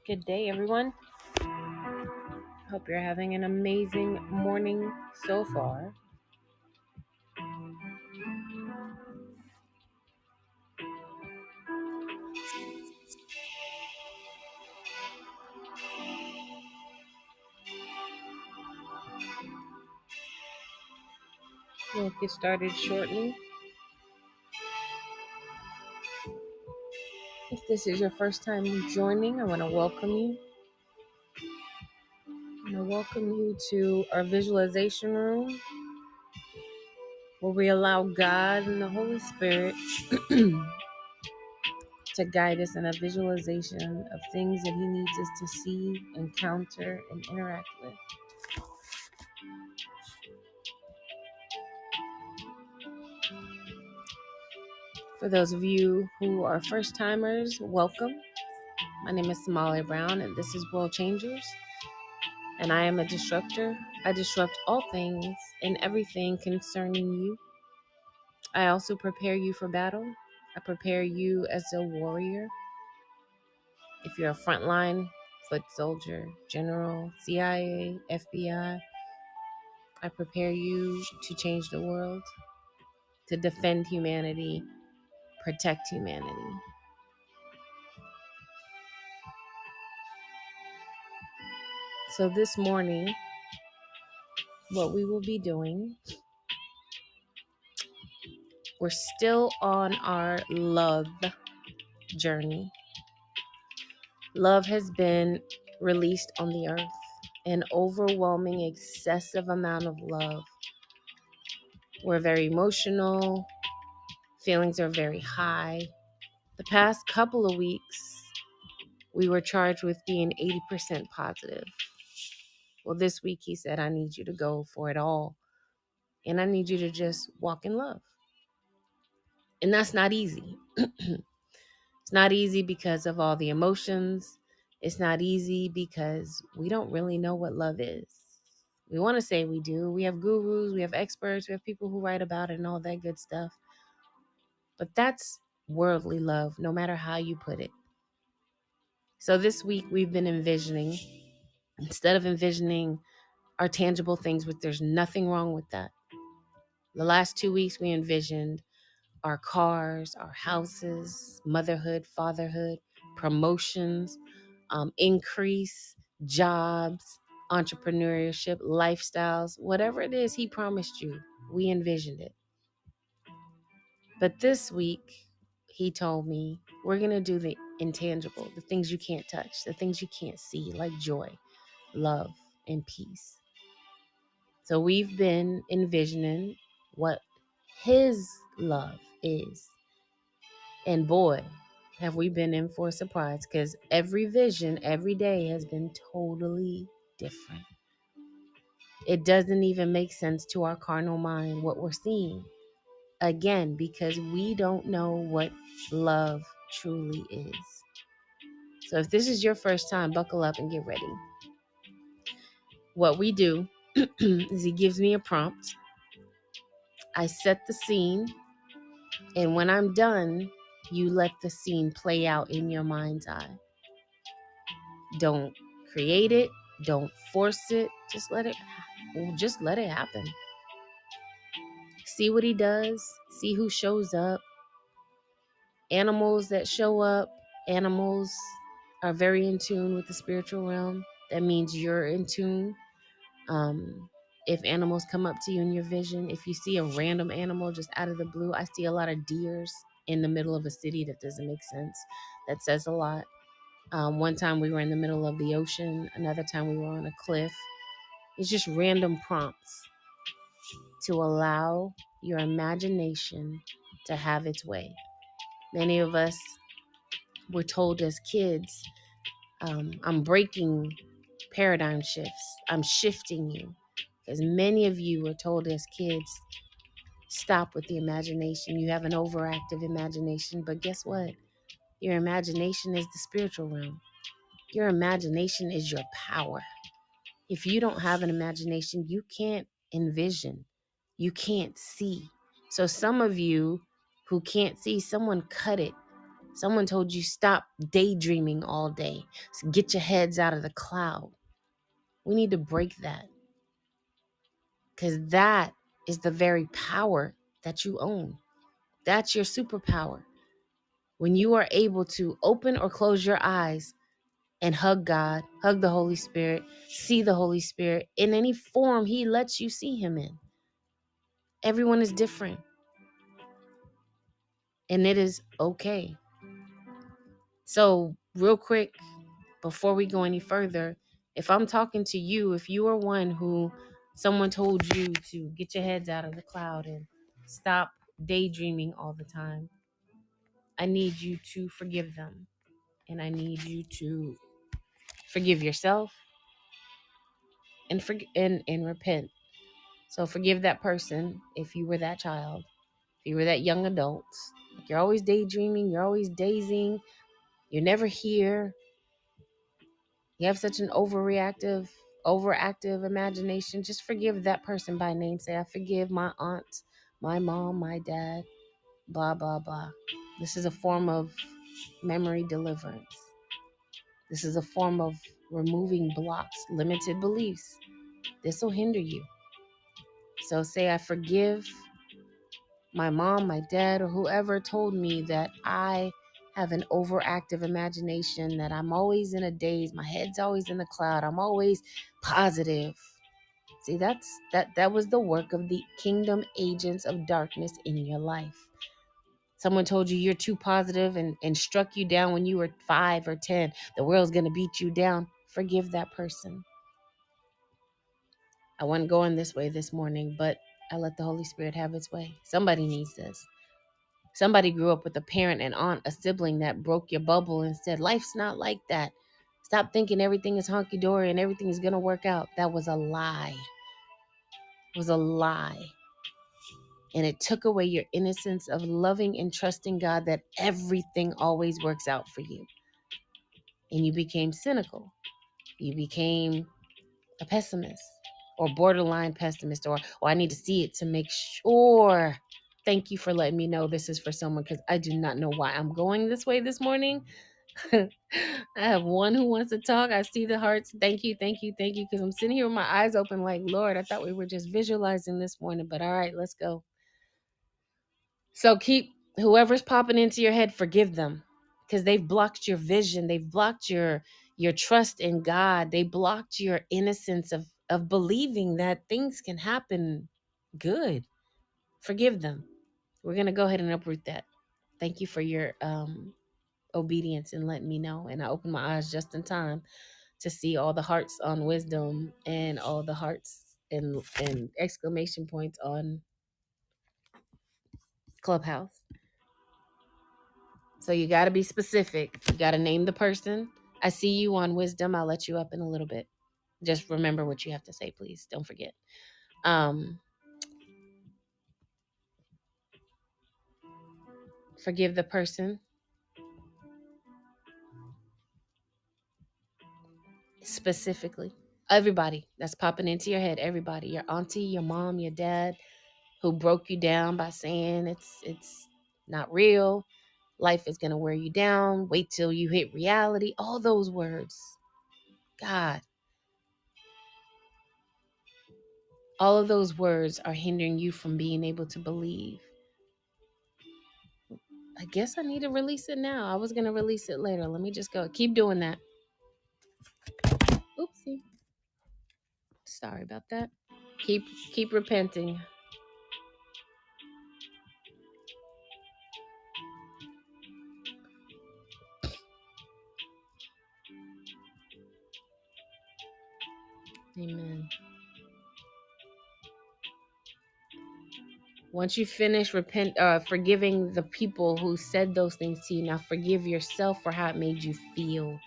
Good day, everyone. Hope you're having an amazing morning so far. We'll get started shortly. If this is your first time joining, I want to welcome you. I want to welcome you to our visualization room where we allow God and the Holy Spirit to guide us in a visualization of things that He needs us to see, encounter, and interact with. For those of you who are first timers, welcome. My name is Somalia Brown, and this is World ChangHers. And I am a disruptor. I disrupt all things and everything concerning you. I also prepare you for battle. I prepare you as a warrior. If you're a frontline, foot soldier, general, CIA, FBI, I prepare you to change the world, to defend humanity, protect humanity. So this morning, what we will be doing, we're still on our love journey. Love has been released on the earth, an overwhelming, excessive amount of love. We're very emotional, feelings are very high. The past couple of weeks, we were charged with being 80% positive. Well, this week he said, I need you to go for it all. And I need you to just walk in love. And that's not easy. It's not easy because of all the emotions. It's not easy because we don't really know what love is. We want to say we do. We have gurus, we have experts, we have people who write about it and all that good stuff. But that's worldly love, no matter how you put it. So this week we've been envisioning, instead of envisioning our tangible things, which there's nothing wrong with that. The last 2 weeks we envisioned our cars, our houses, motherhood, fatherhood, promotions, increase, jobs, entrepreneurship, lifestyles, whatever it is he promised you, we envisioned it. But this week, he told me, we're going to do the intangible, the things you can't touch, the things you can't see, like joy, love, and peace. So we've been envisioning what his love is. And boy, have we been in for a surprise, because every vision, every day has been totally different. It doesn't even make sense to our carnal mind what we're seeing. Again, because we don't know what love truly is. So if this is your first time, buckle up and get ready. What we do is he gives me a prompt. I set the scene, and when I'm done, you let the scene play out in your mind's eye. Don't create it. Don't force it. Just let it happen. See what he does. See who shows up. Animals that show up. Animals are very in tune with the spiritual realm. That means you're in tune. If animals come up to you in your vision, if you see a random animal just out of the blue, I see a lot of deers in the middle of a city. That doesn't make sense. That says a lot. One time we were in the middle of the ocean. Another time we were on a cliff. It's just random prompts to allow your imagination to have its way. Many of us were told as kids, I'm breaking paradigm shifts. I'm shifting you. Because many of you were told as kids, stop with the imagination. You have an overactive imagination. But guess what? Your imagination is the spiritual realm. Your imagination is your power. If you don't have an imagination, you can't envision. You can't see. So some of you who can't see, someone cut it. Someone told you stop daydreaming all day. Get your heads out of the cloud. We need to break that, because that is the very power that you own. That's your superpower. When you are able to open or close your eyes and hug God, hug the Holy Spirit, see the Holy Spirit in any form He lets you see Him in. Everyone is different, and it is okay. So, real quick, before we go any further, if I'm talking to you, if you are one who someone told you to get your heads out of the cloud and stop daydreaming all the time, I need you to forgive them. And I need you to forgive yourself and repent. So forgive that person if you were that child, if you were that young adult. Like, you're always daydreaming, you're always dazing, you're never here. You have such an overactive imagination. Just forgive that person by name. Say, I forgive my aunt, my mom, my dad, blah, blah, blah. This is a form of memory deliverance. This is a form of removing blocks, limited beliefs. This will hinder you. So say, I forgive my mom, my dad, or whoever told me that I have an overactive imagination, that I'm always in a daze, my head's always in the cloud, I'm always positive. See, that was the work of the kingdom agents of darkness in your life. Someone told you you're too positive and struck you down when you were 5 or 10. The world's going to beat you down. Forgive that person. I wasn't going this way this morning, but I let the Holy Spirit have its way. Somebody needs this. Somebody grew up with a parent, an aunt, a sibling that broke your bubble and said, life's not like that. Stop thinking everything is honky-dory and everything is going to work out. That was a lie. It was a lie. And it took away your innocence of loving and trusting God that everything always works out for you. And you became cynical. You became a pessimist or borderline pessimist, or I need to see it to make sure. Thank you for letting me know this is for someone, because I do not know why I'm going this way this morning. I have one who wants to talk. I see the hearts. Thank you, thank you, thank you, because I'm sitting here with my eyes open like, Lord, I thought we were just visualizing this morning, but all right, let's go. So keep whoever's popping into your head, forgive them, because they've blocked your vision. They've blocked your trust in God. They blocked your innocence of believing that things can happen good. Forgive them. We're going to go ahead and uproot that. Thank you for your obedience and letting me know. And I opened my eyes just in time to see all the hearts on wisdom and all the hearts and exclamation points on Clubhouse. So you got to be specific. You got to name the person. I see you on wisdom. I'll let you up in a little bit. Just remember what you have to say, please. Don't forget. Forgive the person. Specifically. Everybody that's popping into your head. Everybody. Your auntie, your mom, your dad, who broke you down by saying it's not real. Life is going to wear you down. Wait till you hit reality. All those words. God. All of those words are hindering you from being able to believe. I guess I need to release it now. I was going to release it later. Let me just go. Keep doing that. Oopsie. Sorry about that. Keep repenting. Amen. Once you finish forgiving the people who said those things to you, now forgive yourself for how it made you feel.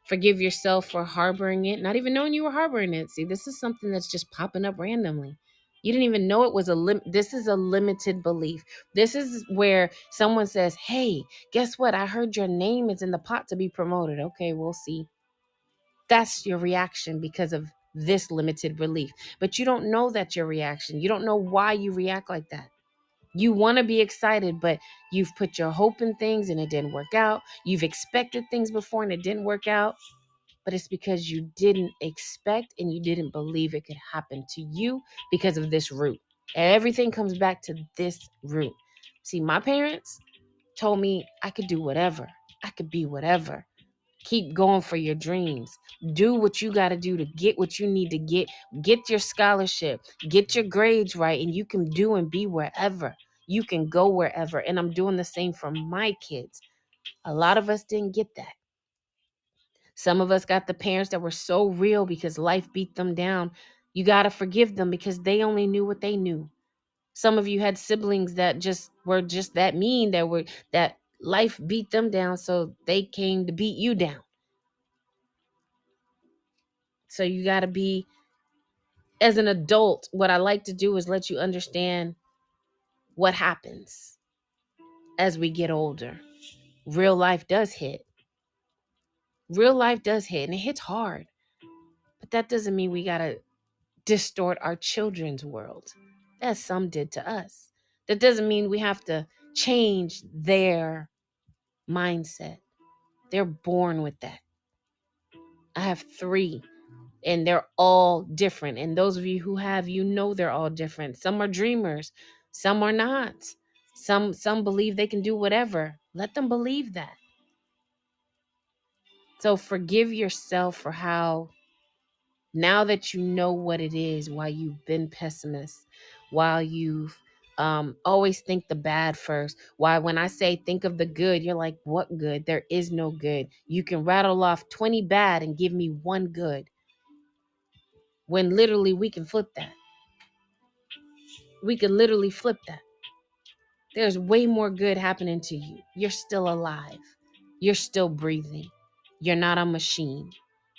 Forgive yourself for harboring it, not even knowing you were harboring it. See, this is something that's just popping up randomly. You didn't even know it was this is a limited belief. This is where someone says, hey, guess what? I heard your name is in the pot to be promoted. Okay, we'll see. That's your reaction because of this limited belief. But you don't know that's your reaction. You don't know why you react like that. You want to be excited, but you've put your hope in things and it didn't work out. You've expected things before and it didn't work out. But it's because you didn't expect and you didn't believe it could happen to you because of this root. Everything comes back to this root. See, my parents told me I could do whatever. I could be whatever. Keep going for your dreams. Do what you got to do to get what you need to get. Get your scholarship. Get your grades right, and you can do and be wherever. You can go wherever. And I'm doing the same for my kids. A lot of us didn't get that. Some of us got the parents that were so real because life beat them down. You got to forgive them because they only knew what they knew. Some of you had siblings that just were just that mean, that life beat them down, so they came to beat you down. So you got to be, as an adult, what I like to do is let you understand what happens as we get older. Real life does hit. Real life does hit, and it hits hard. But that doesn't mean we got to distort our children's world, as some did to us. That doesn't mean we have to change their mindset. They're born with that. I have 3, and they're all different. And those of you who have, they're all different. Some are dreamers, some are not. Some believe they can do whatever. Let them believe that. So forgive yourself for how, now that you know what it is, why you've been pessimist, while you've always think the bad first. Why when I say think of the good, you're like, what good? There is no good. You can rattle off 20 bad and give me 1 good. When literally we can flip that. We could literally flip that. There's way more good happening to you. You're still alive. You're still breathing. You're not a machine.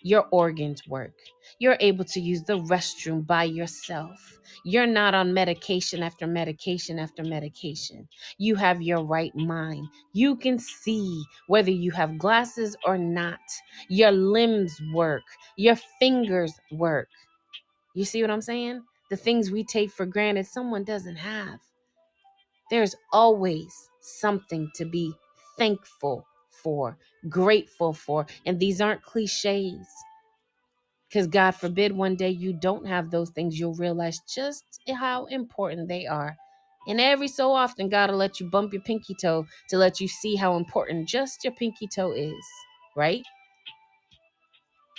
Your organs work. You're able to use the restroom by yourself. You're not on medication after medication after medication. You have your right mind. You can see whether you have glasses or not. Your limbs work. Your fingers work. You see what I'm saying? The things we take for granted, someone doesn't have. There's always something to be thankful for, grateful for. And these aren't cliches. Because God forbid one day you don't have those things, you'll realize just how important they are. And every so often, God will let you bump your pinky toe to let you see how important just your pinky toe is, right?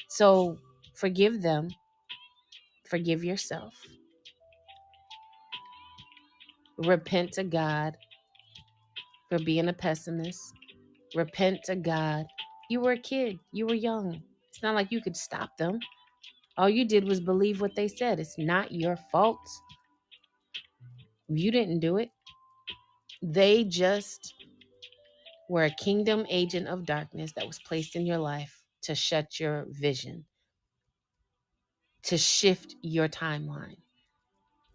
So forgive them. Forgive yourself. Repent to God for being a pessimist. Repent to God. You were a kid. You were young. It's not like you could stop them. All you did was believe what they said. It's not your fault. You didn't do it. They just were a kingdom agent of darkness that was placed in your life to shut your vision, to shift your timeline.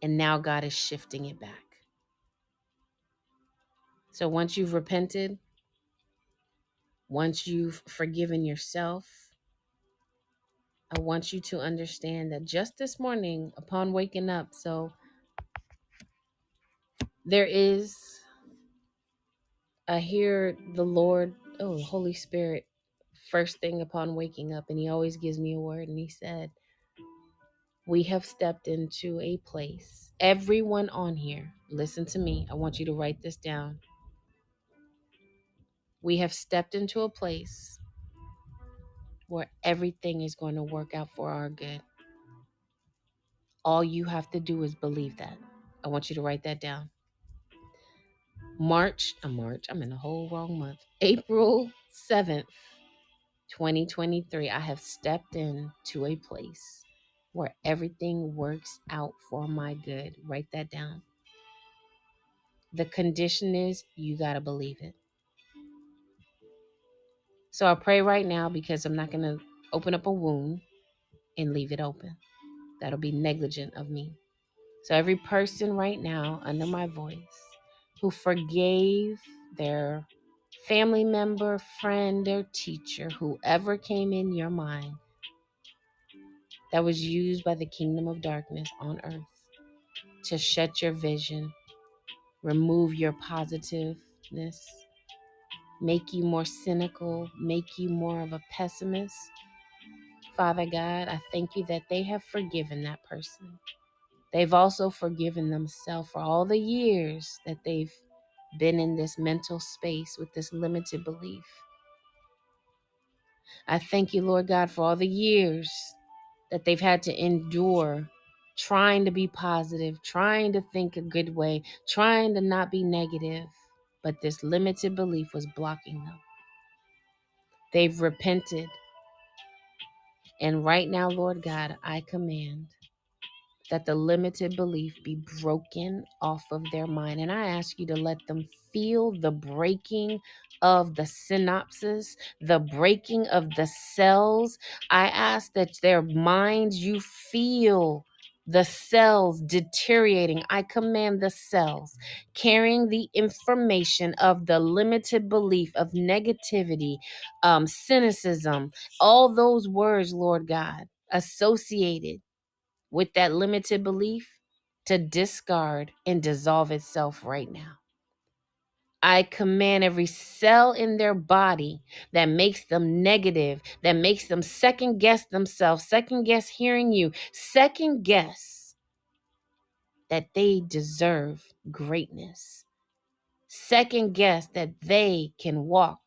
And now God is shifting it back. So once you've repented, once you've forgiven yourself, I want you to understand that just this morning, upon waking up, so there is, I hear the Lord, Holy Spirit, first thing upon waking up, and he always gives me a word, and he said, we have stepped into a place. Everyone on here, listen to me. I want you to write this down. We have stepped into a place where everything is going to work out for our good. All you have to do is believe that. I want you to write that down. I'm in the whole wrong month. April 7th, 2023, I have stepped into a place where everything works out for my good. Write that down. The condition is you got to believe it. So I pray right now, because I'm not going to open up a wound and leave it open. That'll be negligent of me. So every person right now under my voice who forgave their family member, friend, their teacher, whoever came in your mind that was used by the kingdom of darkness on earth to shut your vision, remove your positiveness, make you more cynical, make you more of a pessimist. Father God, I thank you that they have forgiven that person. They've also forgiven themselves for all the years that they've been in this mental space with this limited belief. I thank you, Lord God, for all the years that they've had to endure trying to be positive, trying to think a good way, trying to not be negative, but this limited belief was blocking them. They've repented. And right now, Lord God, I command that the limited belief be broken off of their mind. And I ask you to let them feel the breaking of the synapses, the breaking of the cells. I ask that their minds, you feel the cells deteriorating. I command the cells carrying the information of the limited belief of negativity, cynicism, all those words, Lord God, associated with that limited belief to discard and dissolve itself right now. I command every cell in their body that makes them negative, that makes them second guess themselves, second guess hearing you, second guess that they deserve greatness, second guess that they can walk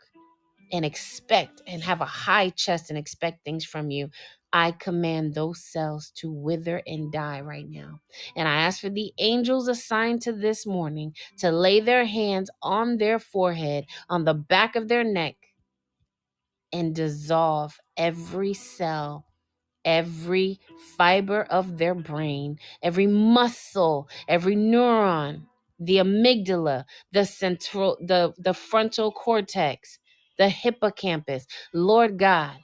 and expect and have a high chest and expect things from you. I command those cells to wither and die right now. And I ask for the angels assigned to this morning to lay their hands on their forehead, on the back of their neck, and dissolve every cell, every fiber of their brain, every muscle, every neuron, the amygdala, the central, the frontal cortex, the hippocampus. Lord God,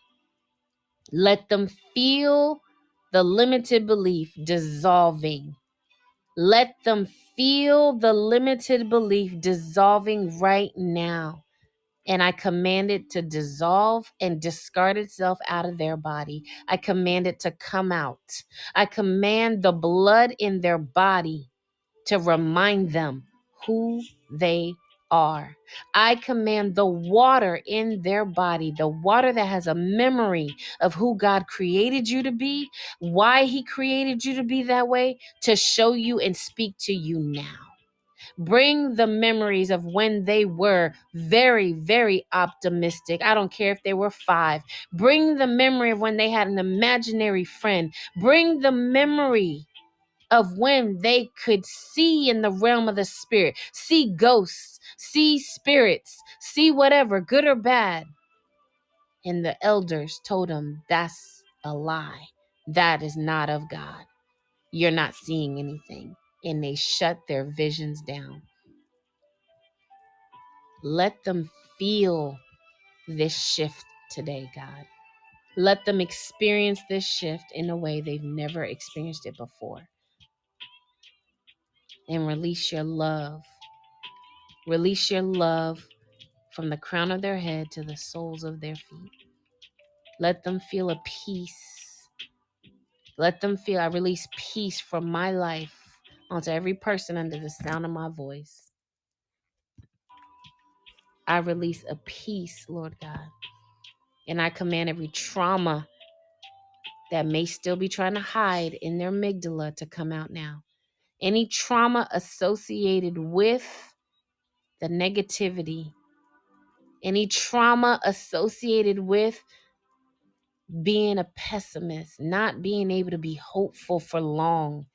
let them feel the limited belief dissolving. Let them feel the limited belief dissolving right now. And I command it to dissolve and discard itself out of their body. I command it to come out. I command the blood in their body to remind them who they are. I command the water in their body, the water that has a memory of who God created you to be, why He created you to be that way, to show you and speak to you now. Bring the memories of when they were very, very optimistic. I don't care if they were 5. Bring the memory of when they had an imaginary friend. Bring the memory of when they could see in the realm of the spirit, see ghosts, see spirits, see whatever, good or bad. And the elders told them, that's a lie. That is not of God. You're not seeing anything. And they shut their visions down. Let them feel this shift today, God. Let them experience this shift in a way they've never experienced it before. And release your love. Release your love from the crown of their head to the soles of their feet. Let them feel a peace. Let them feel, I release peace from my life onto every person under the sound of my voice. I release a peace, Lord God. And I command every trauma that may still be trying to hide in their amygdala to come out now. Any trauma associated with the negativity, any trauma associated with being a pessimist, not being able to be hopeful for long,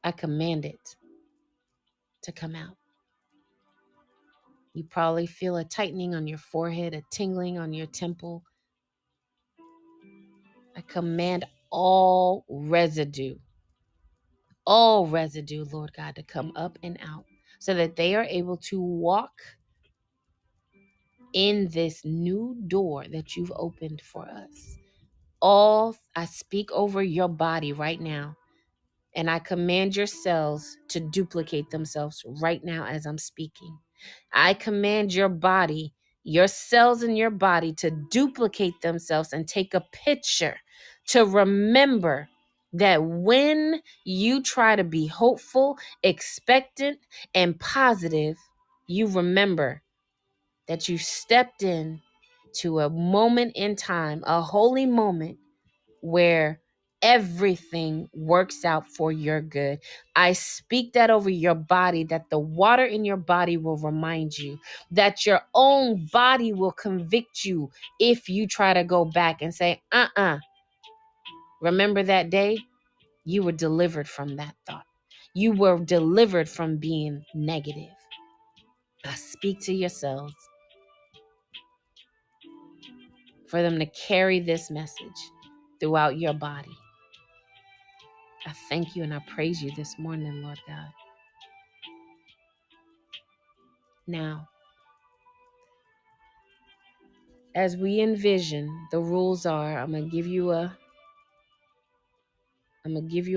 I command it to come out. You probably feel a tightening on your forehead, a tingling on your temple. I command all residue, Lord God, to come up and out so that they are able to walk in this new door that you've opened for us. I speak over your body right now, and I command your cells to duplicate themselves right now as I'm speaking. I command your body, your cells in your body to duplicate themselves and take a picture to remember that when you try to be hopeful, expectant, and positive, you remember that you stepped in to a moment in time, a holy moment where everything works out for your good. I speak that over your body, that the water in your body will remind you, that your own body will convict you if you try to go back and say, remember that day? You were delivered from that thought. You were delivered from being negative. I speak to yourselves for them to carry this message throughout your body. I thank you and I praise you this morning, Lord God. Now, as we envision, the rules are, I'm gonna give you a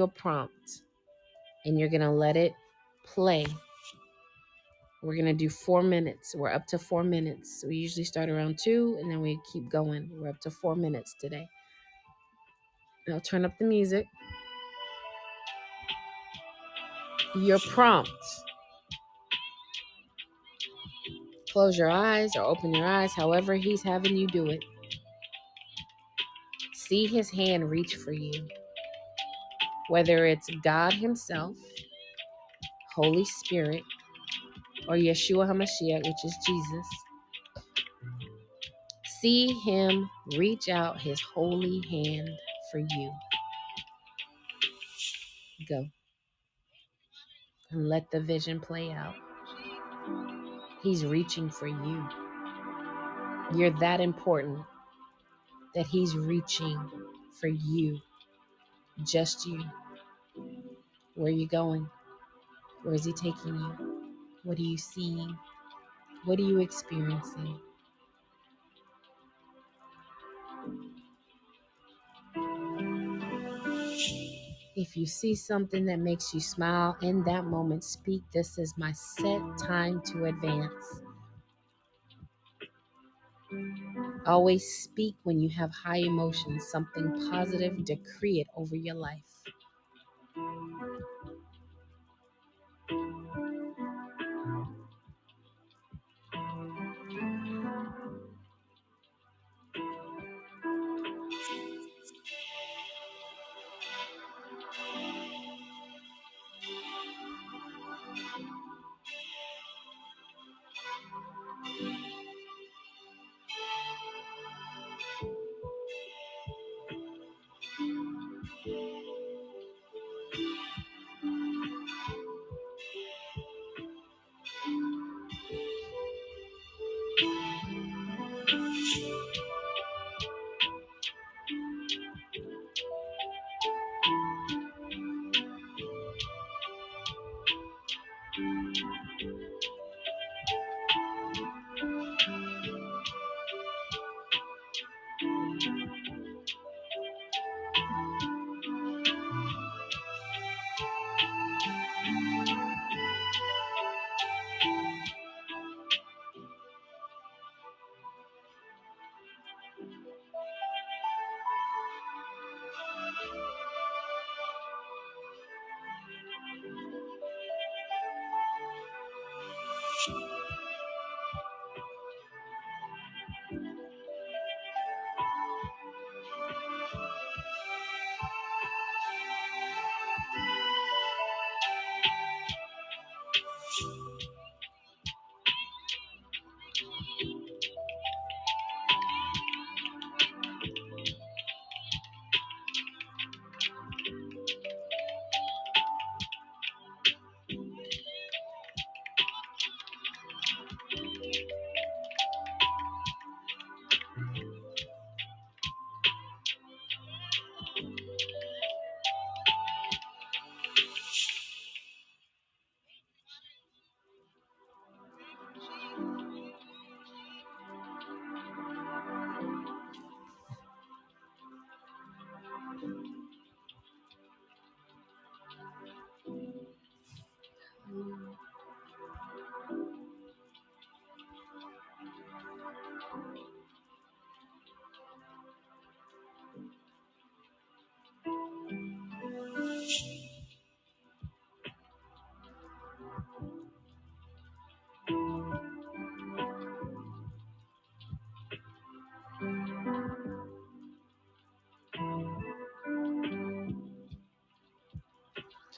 prompt and you're gonna let it play. We're gonna do 4 minutes. We're up to 4 minutes. We usually start around 2 and then we keep going. We're up to 4 minutes today. I'll turn up the music. Your prompt. Close your eyes or open your eyes, however he's having you do it. See his hand reach for you. Whether it's God himself, Holy Spirit, or Yeshua HaMashiach, which is Jesus. See him reach out his holy hand for you. Go. And let the vision play out. He's reaching for you. You're that important that he's reaching for you. Just you. Where are you going? Where is he taking you? What are you seeing? What are you experiencing? If you see something that makes you smile in that moment, speak, this is my set time to advance. Always speak when you have high emotions, something positive, decree it over your life.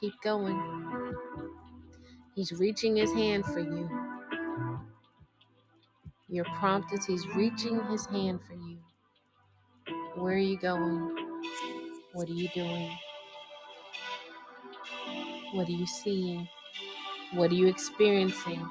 Keep going. He's reaching his hand for you. Your prompt is he's reaching his hand for you. Where are you going? What are you doing? What are you seeing? What are you experiencing?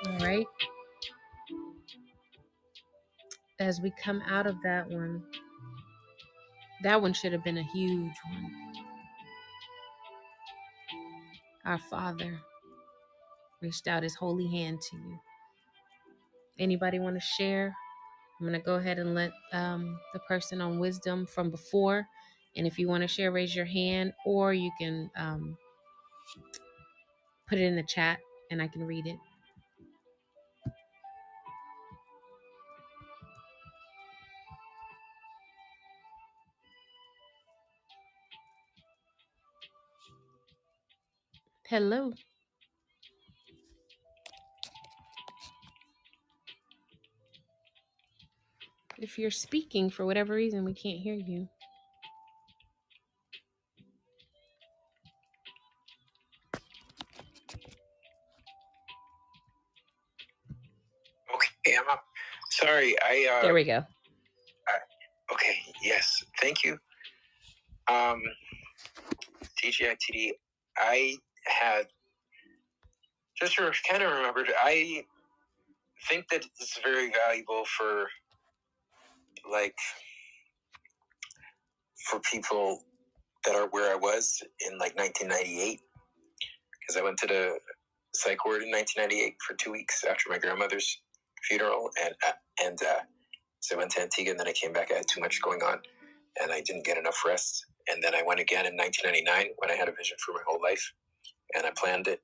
All right. As we come out of that one should have been a huge one. Our Father reached out his holy hand to you. Anybody want to share? I'm going to go ahead and let the person on wisdom from before. And if you want to share, raise your hand, or you can put it in the chat and I can read it. Hello. If you're speaking for whatever reason, we can't hear you. Okay, I'm up. Sorry, There we go. okay, yes, thank you. TGITD, I had just kind of remembered. I think that it's very valuable for people that are where I was in 1998, because I went to the psych ward in 1998 for 2 weeks after my grandmother's funeral, and so I went to Antigua, and then I came back. I had too much going on, and I didn't get enough rest. And then I went again in 1999 when I had a vision for my whole life, and I planned it,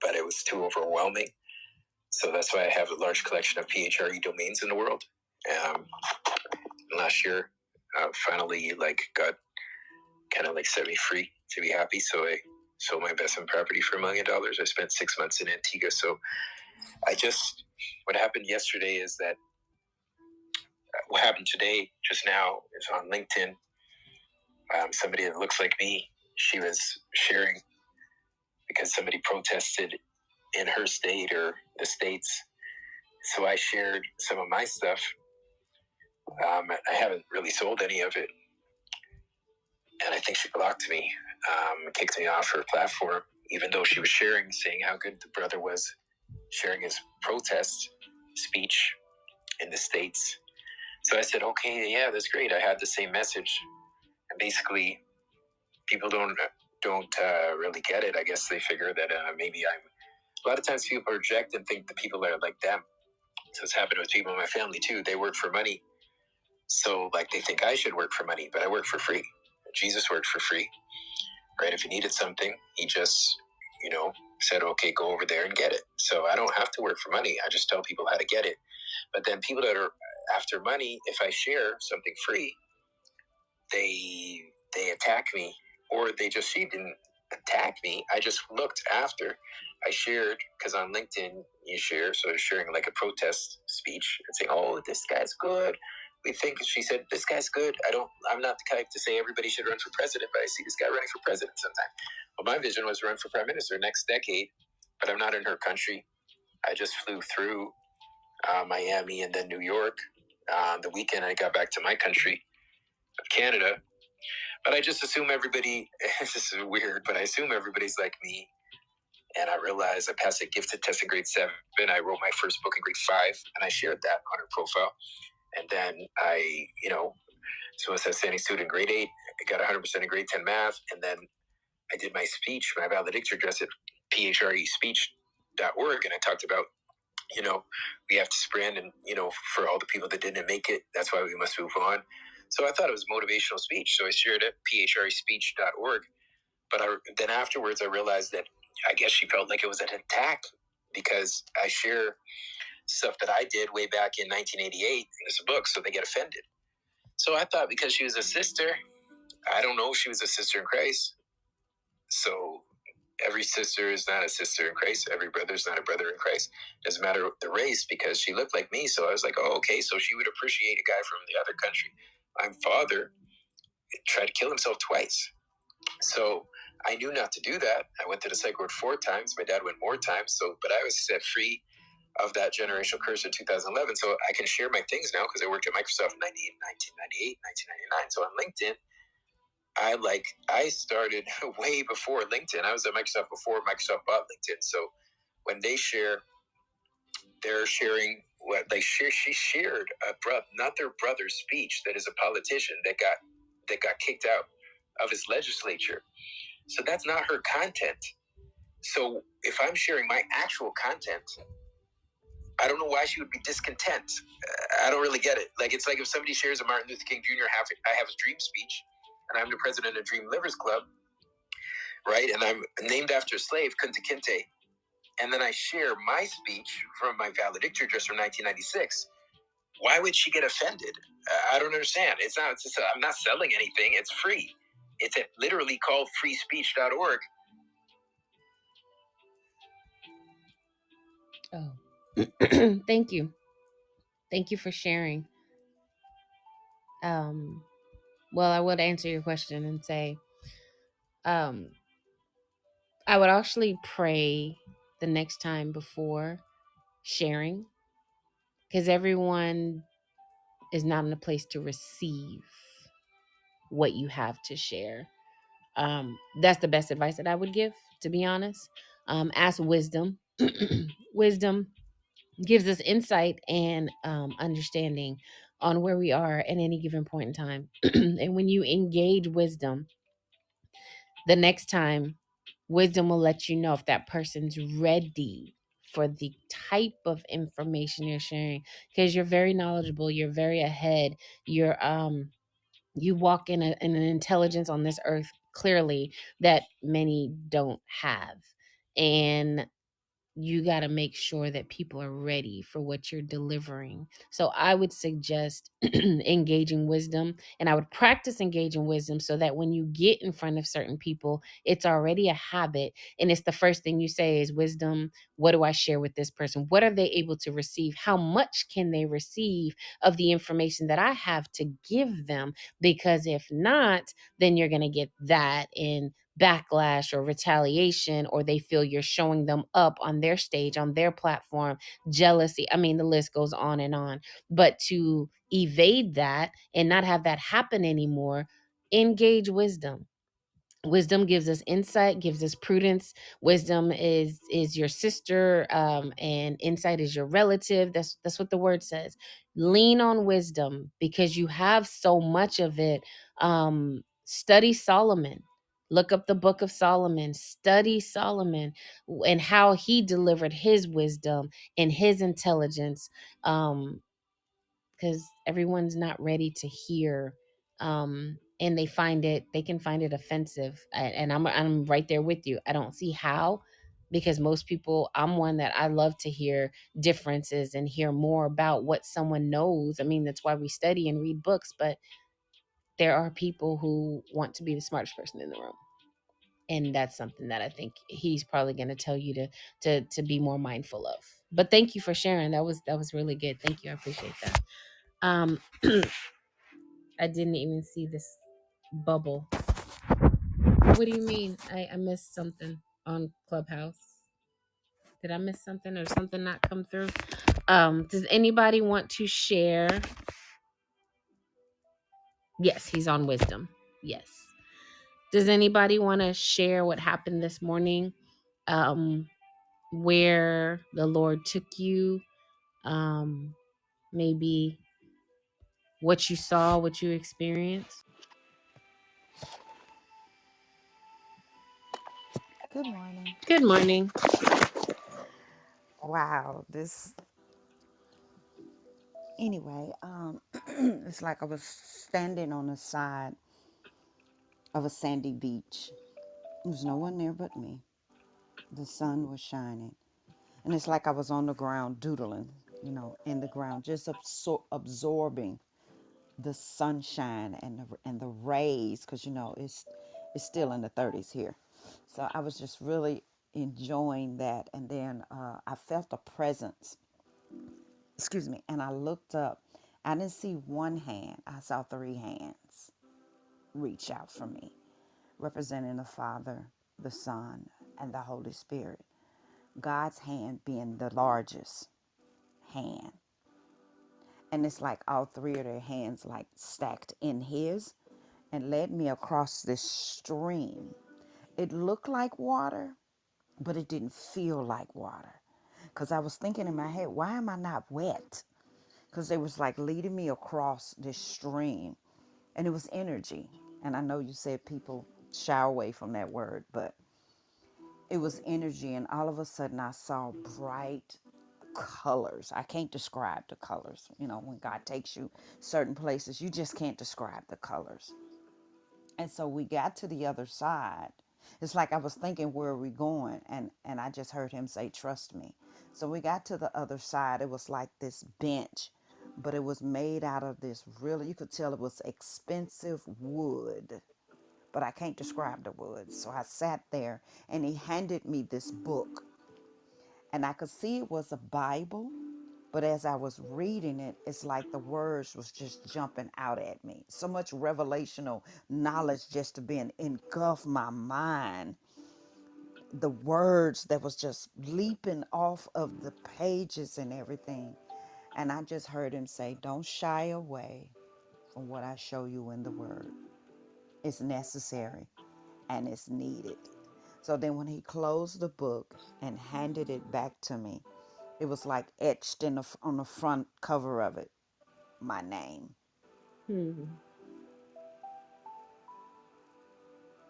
but it was too overwhelming. So that's why I have a large collection of PHRE domains in the world. Last year, finally got kind of set me free to be happy. So I sold my investment property for $1 million. I spent 6 months in Antigua. So what happened yesterday is that what happened today, just now, is on LinkedIn. Somebody that looks like me, she was sharing because somebody protested in her state or the States. So I shared some of my stuff. I haven't really sold any of it. And I think she blocked me, kicked me off her platform, even though she was sharing, saying how good the brother was, sharing his protest speech in the States. So I said, okay, yeah, that's great. I had the same message. And basically, people don't really get it. I guess they figure that maybe a lot of times people project and think the people are like them. So it's happened with people in my family too. They work for money. So they think I should work for money, but I work for free. Jesus worked for free, right? If he needed something, he just, said, okay, go over there and get it. So I don't have to work for money. I just tell people how to get it. But then people that are after money, if I share something free, they attack me, or she didn't attack me. I just looked after I shared, because on LinkedIn you share, so sharing a protest speech and saying, oh, this guy's good. She said, this guy's good. I'm not the type to say everybody should run for president, but I see this guy running for president sometime. Well, my vision was to run for prime minister next decade, but I'm not in her country. I just flew through Miami and then New York. The weekend I got back to my country of Canada. But I just assume everybody, this is weird, but I assume everybody's like me. And I realized I passed a gifted test in grade 7. I wrote my first book in grade 5, and I shared that on her profile. And then so as a standing student in grade 8, I got 100% in grade 10 math. And then I did my speech, my valedictory address at phrespeech.org. And I talked about, we have to sprint, and, for all the people that didn't make it, that's why we must move on. So I thought it was motivational speech. So I shared it, phrespeech.org. But then afterwards, I realized that I guess she felt like it was an attack because I share stuff that I did way back in 1988 in this book, so they get offended. So I thought because she was a sister, I don't know if she was a sister in Christ. So every sister is not a sister in Christ. Every brother is not a brother in Christ. Doesn't matter the race because she looked like me. So I was like, oh, okay. So she would appreciate a guy from the other country. My father tried to kill himself twice. So I knew not to do that. I went to the psych ward 4 times. My dad went more times. But I was set free of that generational curse in 2011. So I can share my things now because I worked at Microsoft in 1998, 1999. So on LinkedIn, I started way before LinkedIn. I was at Microsoft before Microsoft bought LinkedIn. So when they share, they're sharing what they share. She shared not their brother's speech that is a politician that got kicked out of his legislature. So that's not her content. So if I'm sharing my actual content, I don't know why she would be discontent. I don't really get it. It's like if somebody shares a Martin Luther King Jr. I have a dream speech, and I'm the president of Dream Livers Club, right? And I'm named after a slave, Kunta Kinte. And then I share my speech from my valedictory address from 1996. Why would she get offended? I don't understand. I'm not selling anything. It's free. It's literally called freespeech.org. Oh, thank you. Thank you for sharing. Well, I would answer your question and say, I would actually pray the next time before sharing because everyone is not in a place to receive what you have to share. That's the best advice that I would give, to be honest. Ask wisdom. Wisdom gives us insight and understanding on where we are at any given point in time. And when you engage wisdom, the next time, wisdom will let you know if that person's ready for the type of information you're sharing because you're very knowledgeable, you're very ahead, you walk in an intelligence on this earth clearly that many don't have. And you got to make sure that people are ready for what you're delivering. So I would suggest engaging wisdom, and I would practice engaging wisdom so that when you get in front of certain people, it's already a habit. And it's the first thing you say is, wisdom, what do I share with this person? What are they able to receive? How much can they receive of the information that I have to give them? Because if not, then you're going to get that in backlash or retaliation, or they feel you're showing them up on their stage, on their platform, jealousy. I mean, the list goes on and on. But to evade that and not have that happen anymore, engage wisdom. Wisdom gives us insight, gives us prudence. Wisdom is your sister, and insight is your relative. That's what the word says. Lean on wisdom because you have so much of it. Study Solomon. Look up the book of Solomon. Study Solomon and how he delivered his wisdom and his intelligence. Because everyone's not ready to hear, and they can find it offensive. And I'm right there with you. I don't see how, because most people, I'm one that I love to hear differences and hear more about what someone knows. I mean, that's why we study and read books. But there are people who want to be the smartest person in the room, and that's something that I think he's probably going to tell you to be more mindful of. But thank you for sharing. That was really good. Thank you. I appreciate that. um I didn't even see this bubble. What do you mean? I missed something on Clubhouse. Did I miss something or something not come through? Does anybody want to share? Yes, he's on wisdom. Yes. Does anybody want to share what happened this morning? Where the Lord took you? Maybe what you saw, what you experienced? Good morning. Good morning. Wow, this Anyway, it's like I was standing on the side of a sandy beach. There was no one there but me. The sun was shining. And it's like I was on the ground doodling, in the ground, just absorbing the sunshine and the rays, because it's still in the 30s here. So I was just really enjoying that. And then I felt a presence, excuse me, and I looked up. I didn't see one hand, I saw three hands reach out for me, representing the Father, the Son, and the Holy Spirit. God's hand being the largest hand. And it's like all three of their hands like stacked in his and led me across this stream. It looked like water, but it didn't feel like water. Because I was thinking in my head, why am I not wet? Because they was like leading me across this stream. And it was energy. And I know you said people shy away from that word, but it was energy. And all of a sudden I saw bright colors. I can't describe the colors. When God takes you certain places, you just can't describe the colors. And so we got to the other side. It's like I was thinking, where are we going? And I just heard him say, trust me. So we got to the other side. It was like this bench, but it was made out of this really, you could tell it was expensive wood, but I can't describe the wood. So I sat there and he handed me this book, and I could see it was a Bible. But as I was reading it, it's like the words was just jumping out at me. So much revelational knowledge just to be engulf my mind. The words that was just leaping off of the pages and everything. And I just heard him say, don't shy away from what I show you in the word. It's necessary and it's needed. So then when he closed the book and handed it back to me, it was like etched on the front cover of it, my name. Hmm.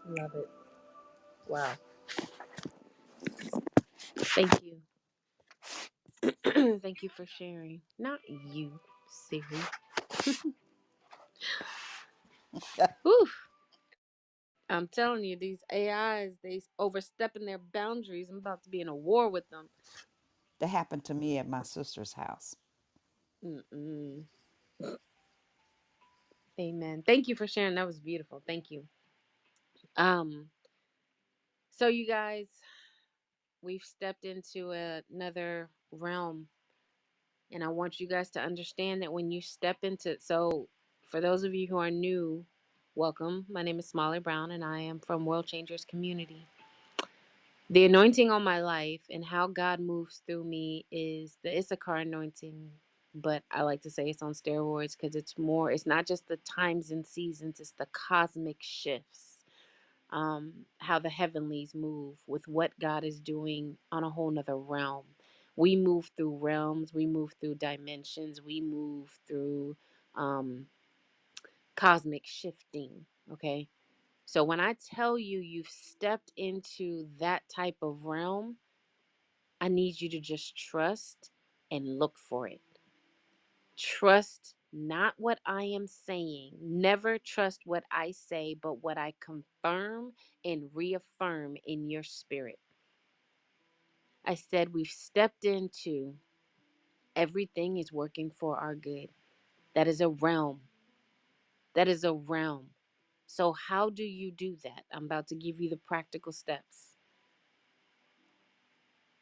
Love it. Wow. Thank you. Thank you for sharing. Not you, Siri. Whew. I'm telling you, these AIs, they overstepping their boundaries. I'm about to be in a war with them. That happened to me at my sister's house. Mm-mm. Amen. Thank you for sharing. That was beautiful. Thank you. Um, so you guys, we've stepped into another realm, and I want you guys to understand that when you step into, so for those of you who are new, welcome. My name is Smalley Brown, and I am from World ChangHers community. The anointing on my life and how God moves through me is the Issachar anointing, but I like to say it's on steroids because it's not just the times and seasons, it's the cosmic shifts. How the heavenlies move with what God is doing on a whole nother realm. We move through realms, we move through dimensions, we move through um, cosmic shifting. Okay. So when I tell you you've stepped into that type of realm, I need you to just trust and look for it. Trust not what I am saying. Never trust what I say, but what I confirm and reaffirm in your spirit. I said we've stepped into everything is working for our good. That is a realm. That is a realm. So, how do you do that? I'm about to give you the practical steps.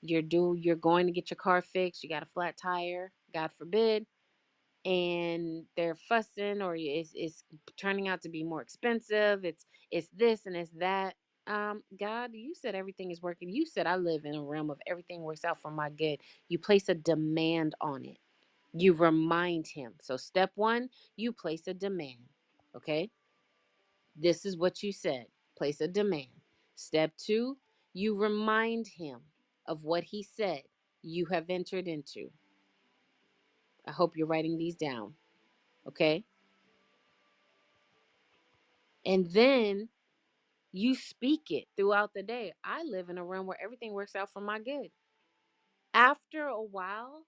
You're going to get your car fixed, you got a flat tire, God forbid, and they're fussing or it's turning out to be more expensive. It's this and it's that. God, you said everything is working. You said I live in a realm of everything works out for my good. You place a demand on it. You remind him. So step one, you place a demand. Okay? This is what you said. Place a demand. Step two, you remind him of what he said you have entered into. I hope you're writing these down. Okay? And then you speak it throughout the day. I live in a realm where everything works out for my good. After a while,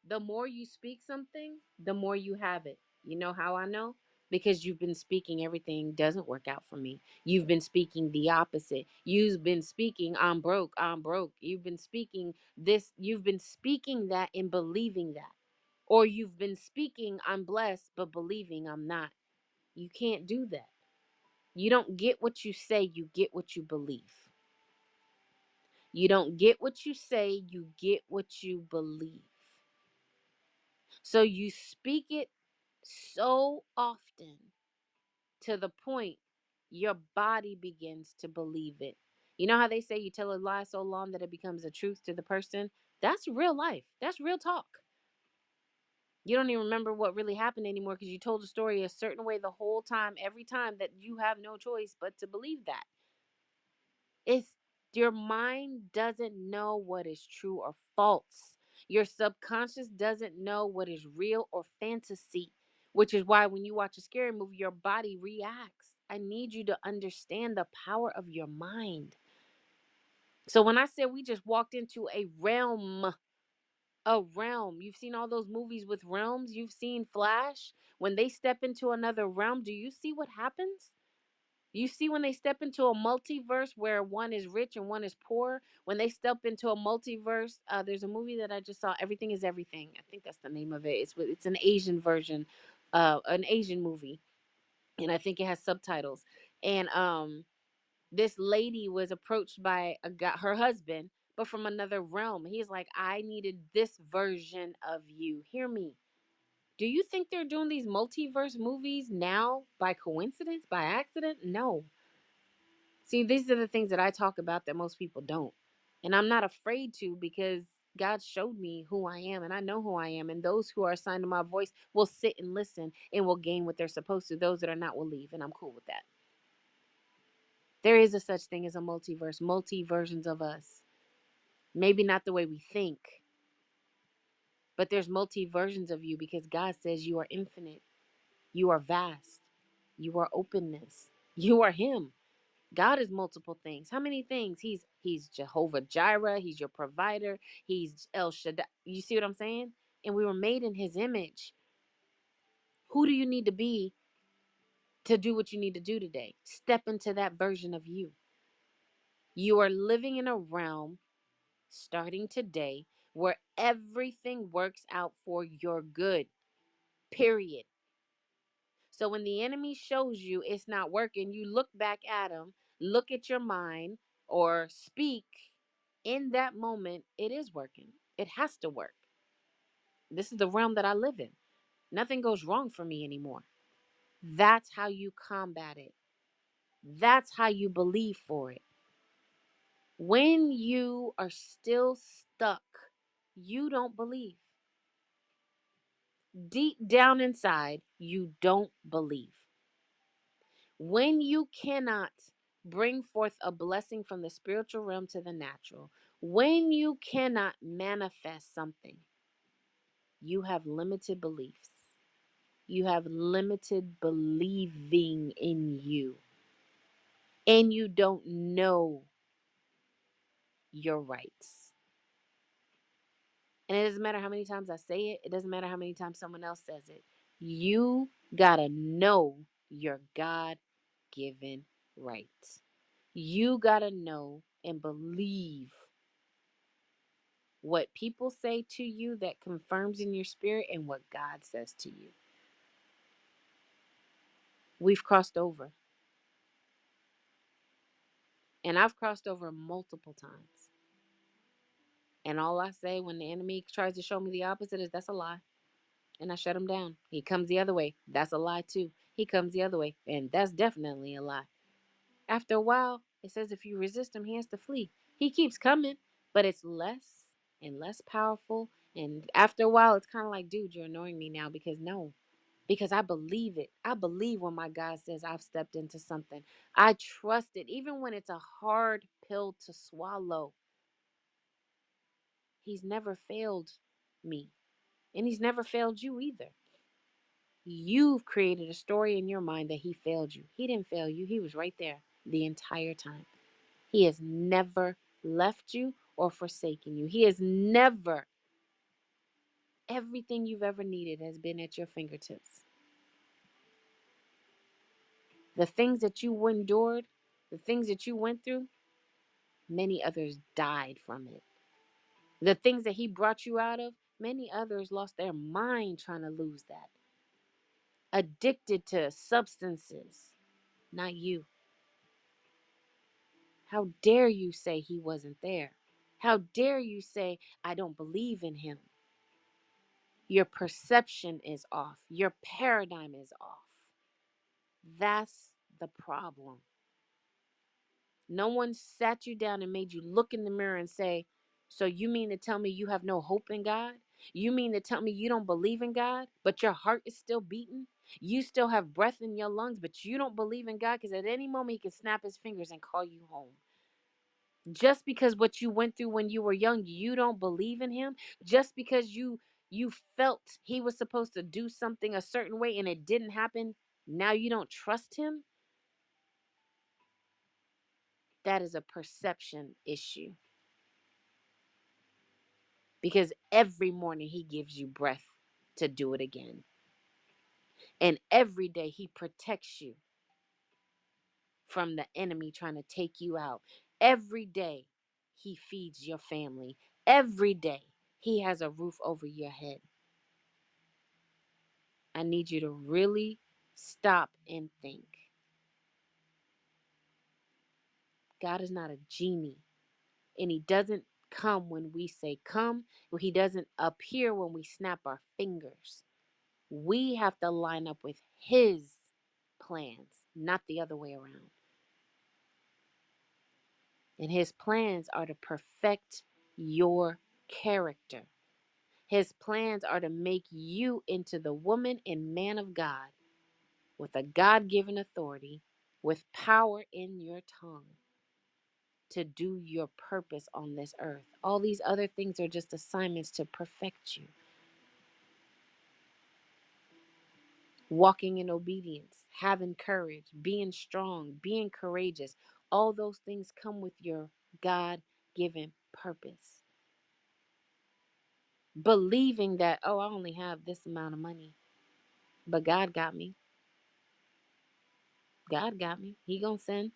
The more you speak something, the more you have it. You know how I know? Because you've been speaking everything doesn't work out for me. You've been speaking the opposite. You've been speaking I'm broke, I'm broke. You've been speaking this, you've been speaking that and believing that. Or you've been speaking I'm blessed but believing I'm not. You can't do that. You don't get what you say, you get what you believe. You don't get what you say, you get what you believe. So you speak it so often to the point your body begins to believe it. You know how they say you tell a lie so long that it becomes a truth to the person? That's real life. That's real talk. You don't even remember what really happened anymore because you told the story a certain way the whole time, every time, that you have no choice but to believe that. It's your mind doesn't know what is true or false. Your subconscious doesn't know what is real or fantasy, which is why when you watch a scary movie, your body reacts. I need you to understand the power of your mind. So when I said we just walked into a realm, you've seen all those movies with realms, you've seen Flash. When they step into another realm, do you see what happens? You see, when they step into a multiverse where one is rich and one is poor, when they step into a multiverse, there's a movie that I just saw, Everything is Everything. I think that's the name of it. It's an Asian version, an Asian movie, and I think it has subtitles. And this lady was approached by a guy, her husband, but from another realm. He's like, I needed this version of you. Hear me. Do you think they're doing these multiverse movies now by coincidence, by accident? No. See, these are the things that I talk about that most people don't. And I'm not afraid to, because God showed me who I am and I know who I am. And those who are assigned to my voice will sit and listen and will gain what they're supposed to. Those that are not will leave. And I'm cool with that. There is a such thing as a multiverse, multi versions of us. Maybe not the way we think, but there's multi versions of you because God says you are infinite. You are vast. You are openness. You are Him. God is multiple things. How many things? He's Jehovah Jireh. He's your provider. He's El Shaddai. You see what I'm saying? And we were made in His image. Who do you need to be to do what you need to do today? Step into that version of you. You are living in a realm starting today where everything works out for your good. Period. So when the enemy shows you it's not working, you look back at him, look at your mind, or speak in that moment, it is working. It has to work. This is the realm that I live in. Nothing goes wrong for me anymore. That's how you combat it. That's how you believe for it. When you are still stuck, you don't believe. Deep down inside, you don't believe. When you cannot bring forth a blessing from the spiritual realm to the natural, when you cannot manifest something, you have limited beliefs. You have limited believing in you. And you don't know your rights. And it doesn't matter how many times I say it, it doesn't matter how many times someone else says it. You gotta know your God given rights. You gotta know and believe what people say to you that confirms in your spirit and what God says to you. We've crossed over. And I've crossed over multiple times. And all I say when the enemy tries to show me the opposite is that's a lie. And I shut him down. He comes the other way. That's a lie too. He comes the other way. And that's definitely a lie. After a while, it says if you resist him, he has to flee. He keeps coming, but it's less and less powerful. And after a while, it's kind of like, dude, you're annoying me now because no. Because I believe it. I believe when my God says I've stepped into something. I trust it, even when it's a hard pill to swallow. He's never failed me, and He's never failed you either. You've created a story in your mind that He failed you. He didn't fail you, He was right there the entire time. He has never left you or forsaken you. He has never Everything you've ever needed has been at your fingertips. The things that you endured, the things that you went through, many others died from it. The things that he brought you out of, many others lost their mind trying to lose that. Addicted to substances, not you. How dare you say he wasn't there? How dare you say, I don't believe in him? Your perception is off. Your paradigm is off. That's the problem. No one sat you down and made you look in the mirror and say, so you mean to tell me you have no hope in God? You mean to tell me you don't believe in God, but your heart is still beating? You still have breath in your lungs, but you don't believe in God because at any moment he can snap his fingers and call you home. Just because what you went through when you were young, you don't believe in him. Just because you felt he was supposed to do something a certain way and it didn't happen, now you don't trust him. That is a perception issue. Because every morning he gives you breath to do it again. And every day he protects you from the enemy trying to take you out. Every day he feeds your family. Every day he has a roof over your head. I need you to really stop and think. God is not a genie, and he doesn't come when we say come. He doesn't appear when we snap our fingers. We have to line up with his plans, not the other way around. And his plans are to perfect your character. His plans are to make you into the woman and man of God with a God given authority, with power in your tongue to do your purpose on this earth. All these other things are just assignments to perfect you. Walking in obedience, having courage, being strong, being courageous. All those things come with your God given purpose. Believing that, oh, I only have this amount of money, but God got me. God got me. He gonna send.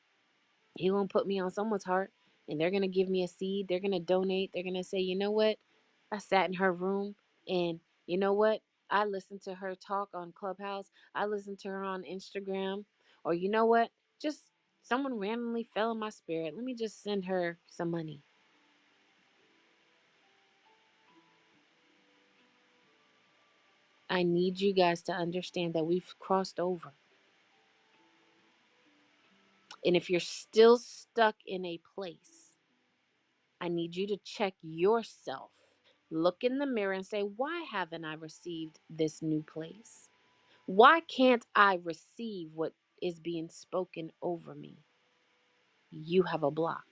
He gonna put me on someone's heart, and they're gonna give me a seed. They're gonna donate. They're gonna say, you know what? I sat in her room, and you know what? I listened to her talk on Clubhouse. I listened to her on Instagram. Or you know what? Just someone randomly fell in my spirit. Let me just send her some money. I need you guys to understand that we've crossed over. And if you're still stuck in a place, I need you to check yourself. Look in the mirror and say, why haven't I received this new place? Why can't I receive what is being spoken over me? You have a block.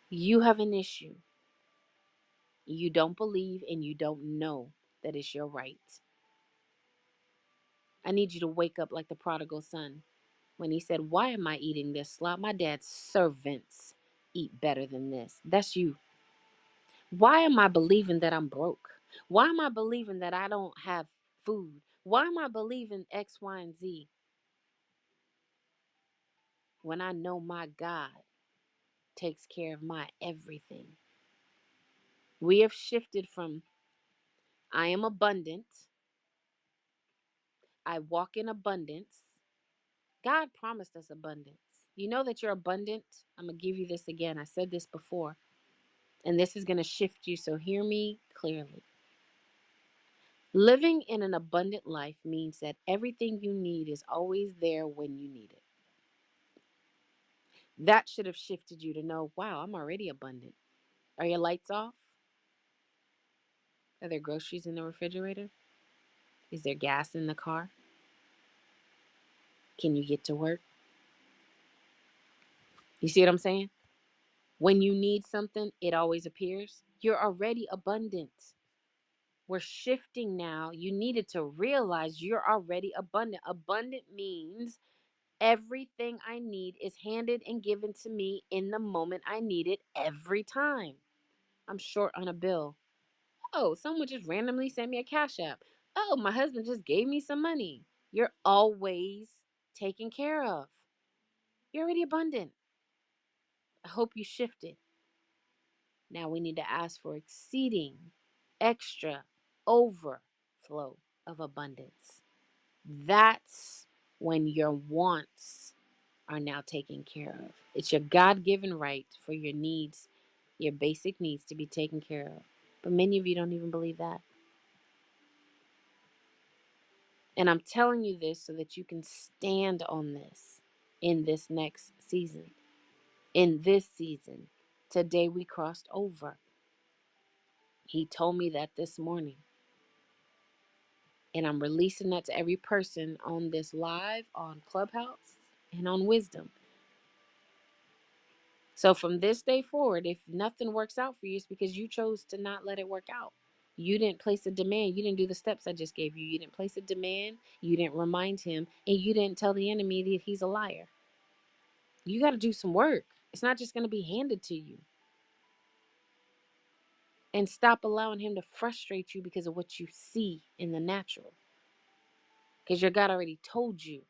You have an issue. You don't believe and you don't know that it's your right. I need you to wake up like the prodigal son when he said, why am I eating this slop? My dad's servants eat better than this. That's you. Why am I believing that I'm broke? Why am I believing that I don't have food? Why am I believing X, Y, and Z when I know my God takes care of my everything? We have shifted from I am abundant, I walk in abundance. God promised us abundance. You know that you're abundant? I'm going to give you this again. I said this before, and this is going to shift you, so hear me clearly. Living in an abundant life means that everything you need is always there when you need it. That should have shifted you to know, wow, I'm already abundant. Are your lights off? Are there groceries in the refrigerator? Is there gas in the car? Can you get to work? You see what I'm saying? When you need something, it always appears. You're already abundant. We're shifting now. You needed to realize you're already abundant. Abundant means everything I need is handed and given to me in the moment I need it every time. I'm short on a bill. Oh, someone just randomly sent me a cash app. Oh, my husband just gave me some money. You're always taken care of. You're already abundant. I hope you shifted. Now we need to ask for exceeding, extra, overflow of abundance. That's when your wants are now taken care of. It's your God given right for your needs, your basic needs to be taken care of. But many of you don't even believe that. And I'm telling you this so that you can stand on this in this next season. In this season, today we crossed over. He told me that this morning. And I'm releasing that to every person on this live, on Clubhouse, and on Wisdom. So from this day forward, if nothing works out for you, it's because you chose to not let it work out. You didn't place a demand. You didn't do the steps I just gave you. You didn't place a demand. You didn't remind him. And you didn't tell the enemy that he's a liar. You got to do some work. It's not just going to be handed to you. And stop allowing him to frustrate you because of what you see in the natural. Because your God already told you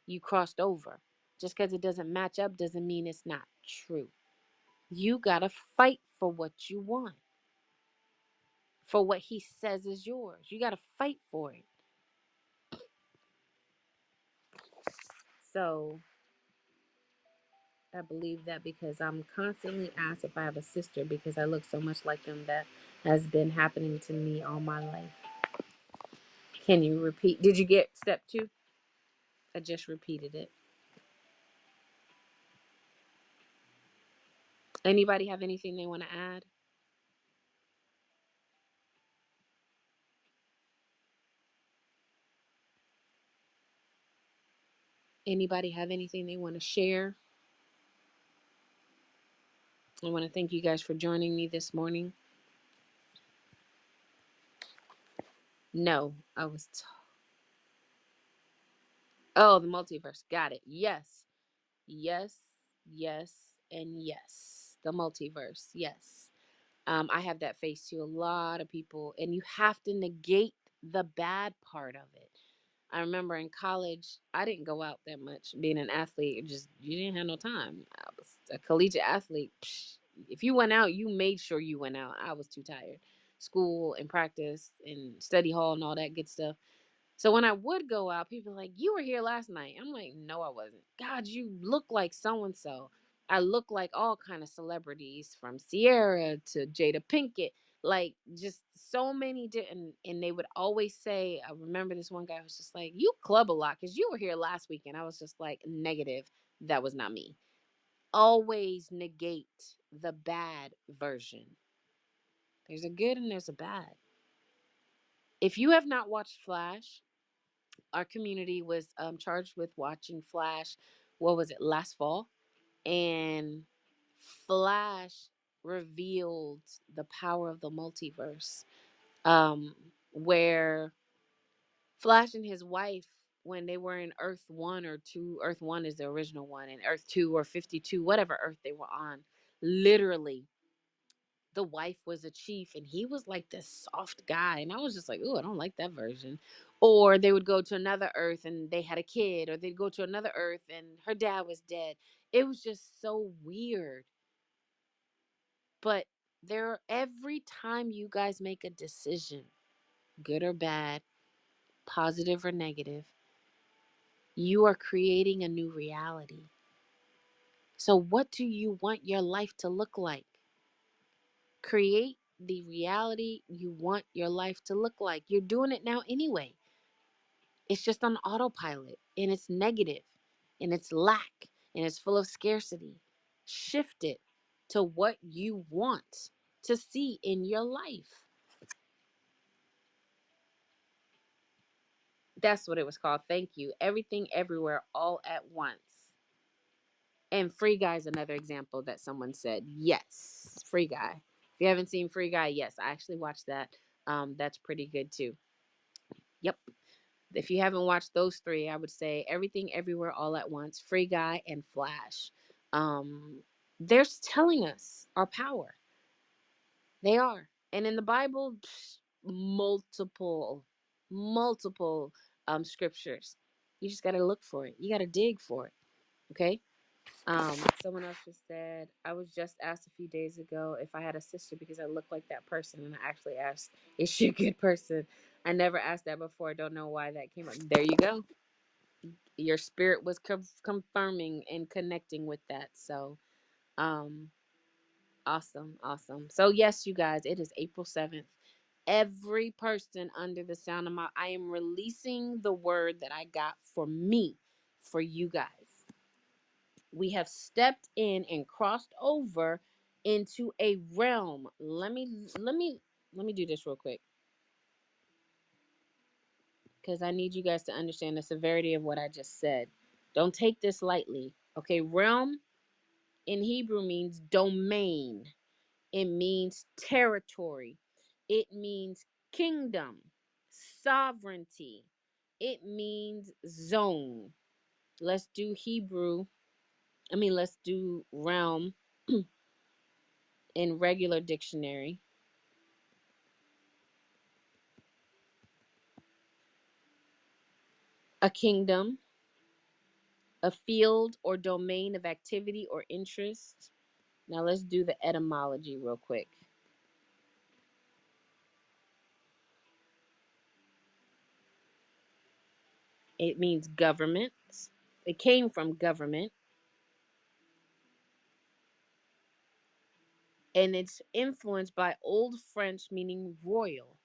you crossed over. Just because it doesn't match up doesn't mean it's not true. You got to fight for what you want, for what he says is yours. You got to fight for it. So I believe that because I'm constantly asked if I have a sister because I look so much like them. That has been happening to me all my life. Can you repeat? Did you get step 2? I just repeated it. Anybody have anything they want to add? Anybody have anything they want to share? I want to thank you guys for joining me this morning. No, oh, the multiverse. Got it. Yes. Yes. Yes. And yes. The multiverse. Yes. I have that face too. A lot of people, and you have to negate the bad part of it. I remember in college, I didn't go out that much. Being an athlete, you didn't have no time. I was a collegiate athlete. Psh, if you went out, you made sure you went out. I was too tired. School and practice and study hall and all that good stuff. So when I would go out, people were like, "You were here last night." I'm like, "No, I wasn't." God, you look like so and so. I look like all kind of celebrities from Sierra to Jada Pinkett, like just so many. And they would always say, I remember this one guy was just like, "You club a lot because you were here last weekend." I was just like, negative. That was not me. Always negate the bad version. There's a good and there's a bad. If you have not watched Flash, our community was charged with watching Flash. What was it, last fall? And Flash revealed the power of the multiverse, where Flash and his wife, when they were in Earth 1 or 2, Earth 1 is the original one, and Earth 2 or 52, whatever Earth they were on, literally the wife was a chief and he was like this soft guy, and I was just like, "Ooh, I don't like that version." Or they would go to another earth and they had a kid, or they'd go to another earth and her dad was dead. It was just so weird. But there, every time you guys make a decision, good or bad, positive or negative, you are creating a new reality. So what do you want your life to look like? Create the reality you want your life to look like. You're doing it now anyway. It's just on autopilot, and it's negative and it's lack and it's full of scarcity. Shift it to what you want to see in your life. That's what it was called. Thank you. Everything, everywhere, all at once. And Free Guy is another example that someone said. Yes, Free Guy. If you haven't seen Free Guy, yes, I actually watched that. That's pretty good too. Yep. If you haven't watched those three, I would say Everything Everywhere All at Once, Free Guy, and Flash. They're telling us our power. They are. And in the Bible, multiple scriptures. You just got to look for it. You got to dig for it. Okay. Someone else just said, I was just asked a few days ago if I had a sister because I look like that person. And I actually asked, is she a good person? I never asked that before. I don't know why that came up. There you go. Your spirit was confirming and connecting with that. So, awesome. Awesome. So, yes, you guys, it is April 7th. Every person under the sound of I am releasing the word that I got for me, for you guys. We have stepped in and crossed over into a realm. Let me do this real quick, because I need you guys to understand the severity of what I just said. Don't take this lightly. Okay, realm in Hebrew means domain. It means territory. It means kingdom, sovereignty. It means zone. Let's do Hebrew. Let's do realm in regular dictionary. A kingdom, a field or domain of activity or interest. Now let's do the etymology real quick. It means government. It came from government. And it's influenced by Old French meaning royal.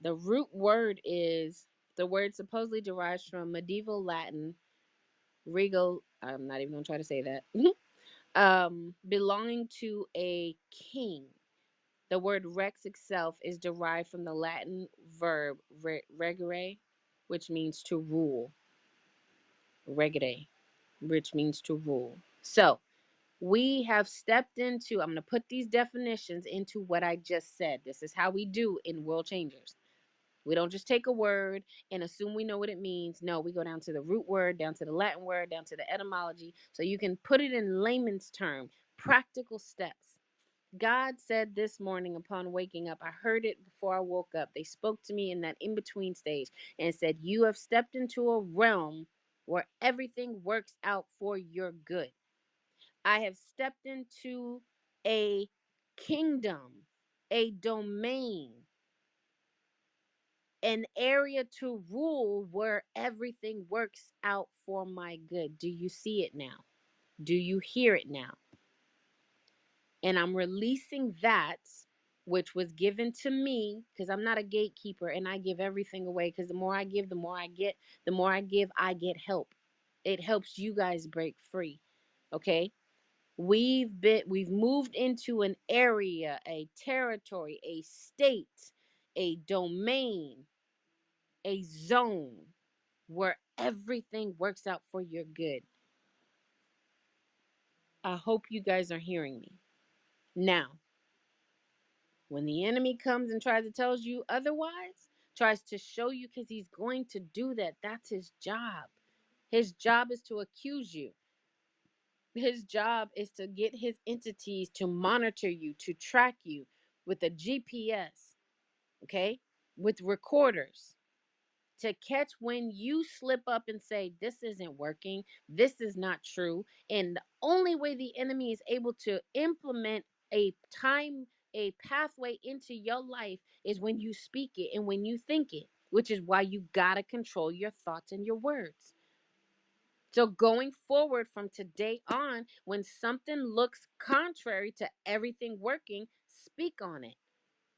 The root word is, the word supposedly derives from medieval Latin regal, I'm not even going to try to say that, belonging to a king. The word rex itself is derived from the Latin verb regere, which means to rule. Regere, which means to rule. So, we have stepped into, I'm going to put these definitions into what I just said. This is how we do in World ChangHers. We don't just take a word and assume we know what it means. No, we go down to the root word, down to the Latin word, down to the etymology, so you can put it in layman's term, practical steps. God said this morning upon waking up, I heard it before I woke up. They spoke to me in that in-between stage and said, you have stepped into a realm where everything works out for your good. I have stepped into a kingdom, a domain, an area to rule where everything works out for my good. Do you see it now? Do you hear it now? And I'm releasing that which was given to me, because I'm not a gatekeeper and I give everything away, because the more I give, the more I get. The more I give, I get help. It helps you guys break free. Okay? We've moved into an area, a territory, a state, a domain, a zone where everything works out for your good. I hope you guys are hearing me. Now, when the enemy comes and tries to tell you otherwise, tries to show you, because he's going to do that. That's his job. His job is to accuse you. His job is to get his entities to monitor you, to track you with a GPS, okay? With recorders, to catch when you slip up and say, this isn't working, this is not true. And the only way the enemy is able to implement a pathway into your life is when you speak it and when you think it, which is why you got to control your thoughts and your words. So going forward from today on, when something looks contrary to everything working, speak on it.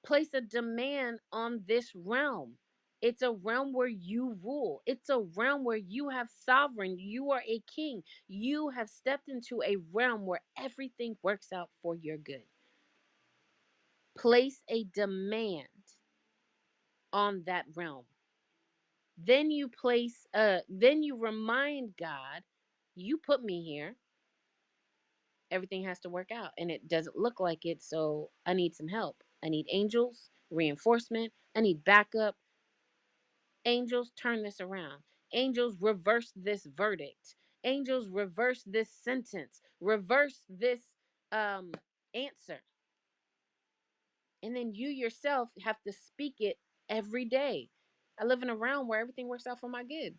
Place a demand on this realm. It's a realm where you rule. It's a realm where you have sovereign. You are a king. You have stepped into a realm where everything works out for your good. Place a demand on that realm. Then you remind God, you put me here. Everything has to work out and it doesn't look like it, so I need some help. I need angels, reinforcement, I need backup. Angels, turn this around. Angels, reverse this verdict. Angels, reverse this sentence. Reverse this answer. And then you yourself have to speak it every day. I live in a realm where everything works out for my good.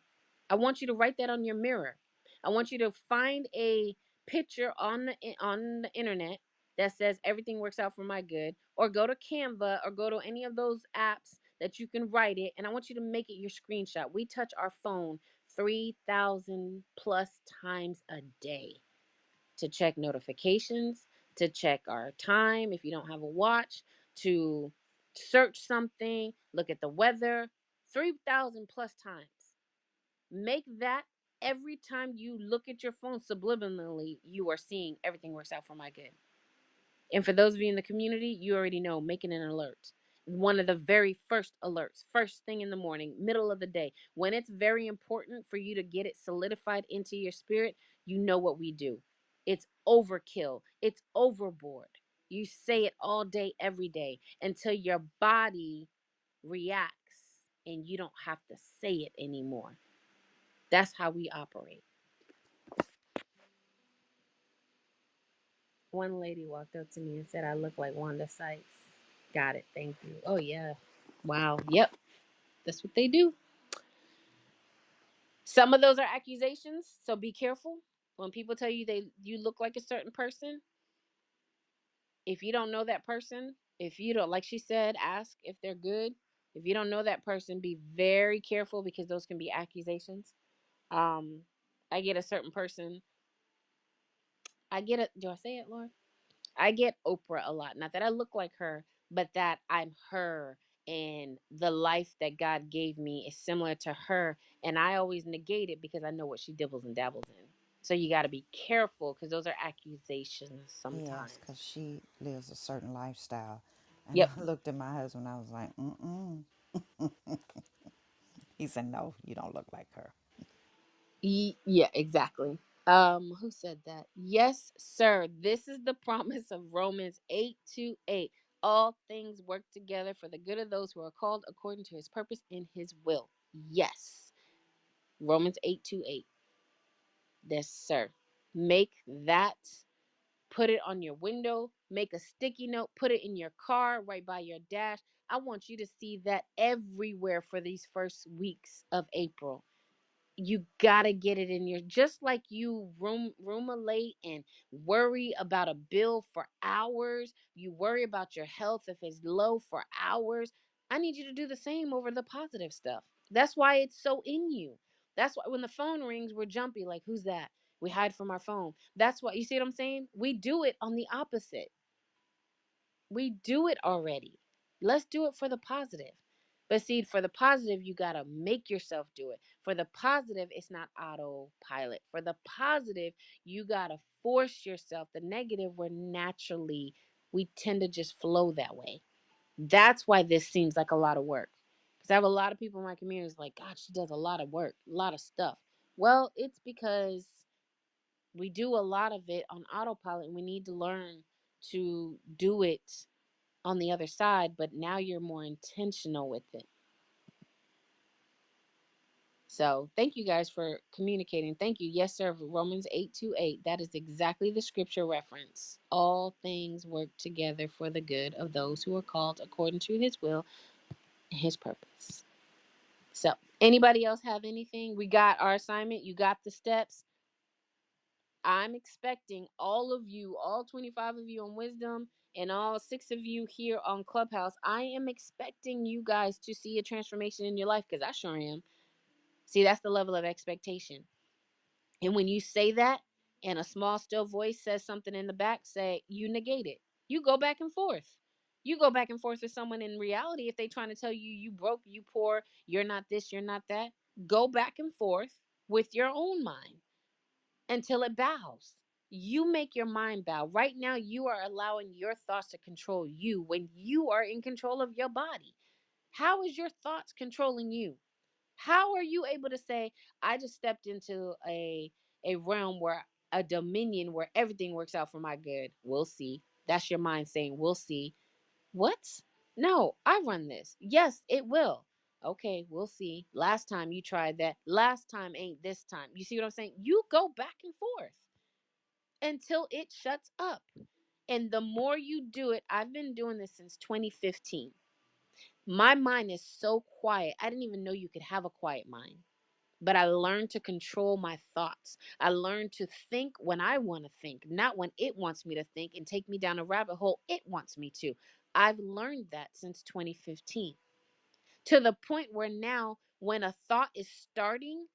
I want you to write that on your mirror. I want you to find a picture on the internet that says everything works out for my good, or go to Canva or go to any of those apps that you can write it, and I want you to make it your screenshot. We touch our phone 3,000 plus times a day to check notifications, to check our time if you don't have a watch, to search something, look at the weather, 3,000 plus times. Make that every time you look at your phone subliminally, you are seeing everything works out for my good. And for those of you in the community, you already know, making an alert. One of the very first alerts, first thing in the morning, middle of the day, when it's very important for you to get it solidified into your spirit, you know what we do. It's overkill, it's overboard. You say it all day, every day, until your body reacts and you don't have to say it anymore. That's how we operate. One lady walked up to me and said I look like Wanda Sykes. Got it. Thank you. Oh, yeah. Wow. Yep. That's what they do. Some of those are accusations, so be careful. When people tell you you look like a certain person, if you don't know that person, if you don't, like she said, ask if they're good. If you don't know that person, be very careful because those can be accusations. Um, I get a certain person. I get it. Do I say it, Lord? I get Oprah a lot. Not that I look like her, but that I'm her, and the life that God gave me is similar to her. And I always negate it because I know what she dibbles and dabbles in. So you got to be careful because those are accusations Yes, because sometimes. she lives a certain lifestyle. And Yep. I looked at my husband, I was like, mm-mm. He said, no, you don't look like her. Yeah, exactly. Who said that? Yes, sir. This is the promise of Romans 8:28. All things work together for the good of those who are called according to his purpose in his will. Yes. Romans 8:28. Yes, sir. Make that, put it on your window, make a sticky note, put it in your car, right by your dash. I want you to see that everywhere for these first weeks of April. You gotta get it in your, just like you ruminate and worry about a bill for hours, you worry about your health if it's low for hours. I need you to do the same over the positive stuff. That's why it's so in you. That's why when the phone rings, we're jumpy, like, who's that? We hide from our phone. That's why, you see what I'm saying? We do it on the opposite. We do it already. Let's do it for the positive. But see, for the positive, you got to make yourself do it. For the positive, it's not autopilot. For the positive, you got to force yourself. The negative, we're naturally, we tend to just flow that way. That's why this seems like a lot of work. Because I have a lot of people in my community like, God, she does a lot of work, a lot of stuff. Well, it's because we do a lot of it on autopilot and we need to learn to do it on the other side, but now you're more intentional with it. So thank you guys for communicating. Thank you. Yes, sir. Romans 8:28. That is exactly the scripture reference. All things work together for the good of those who are called according to his will and his purpose. So anybody else have anything? We got our assignment. You got the steps. I'm expecting all of you, all 25 of you on Wisdom, and all 6 of you here on Clubhouse. I am expecting you guys to see a transformation in your life because I sure am. See, that's the level of expectation. And when you say that and a small, still voice says something in the back, say, you negate it. You go back and forth. You go back and forth with someone in reality if they trying to tell you you broke, you poor, you're not this, you're not that. Go back and forth with your own mind until it bows. You make your mind bow. Right now, you are allowing your thoughts to control you when you are in control of your body. How is your thoughts controlling you? How are you able to say, I just stepped into a realm where a dominion where everything works out for my good? We'll see. That's your mind saying, we'll see. What? No, I run this. Yes, it will. Okay, we'll see. Last time you tried that. Last time ain't this time. You see what I'm saying? You go back and forth until it shuts up. And the more you do it, I've been doing this since 2015. My mind is so quiet. I didn't even know you could have a quiet mind. But I learned to control my thoughts. I learned to think when I want to think, not when it wants me to think and take me down a rabbit hole it wants me to. I've learned that since 2015, to the point where now when a thought is starting,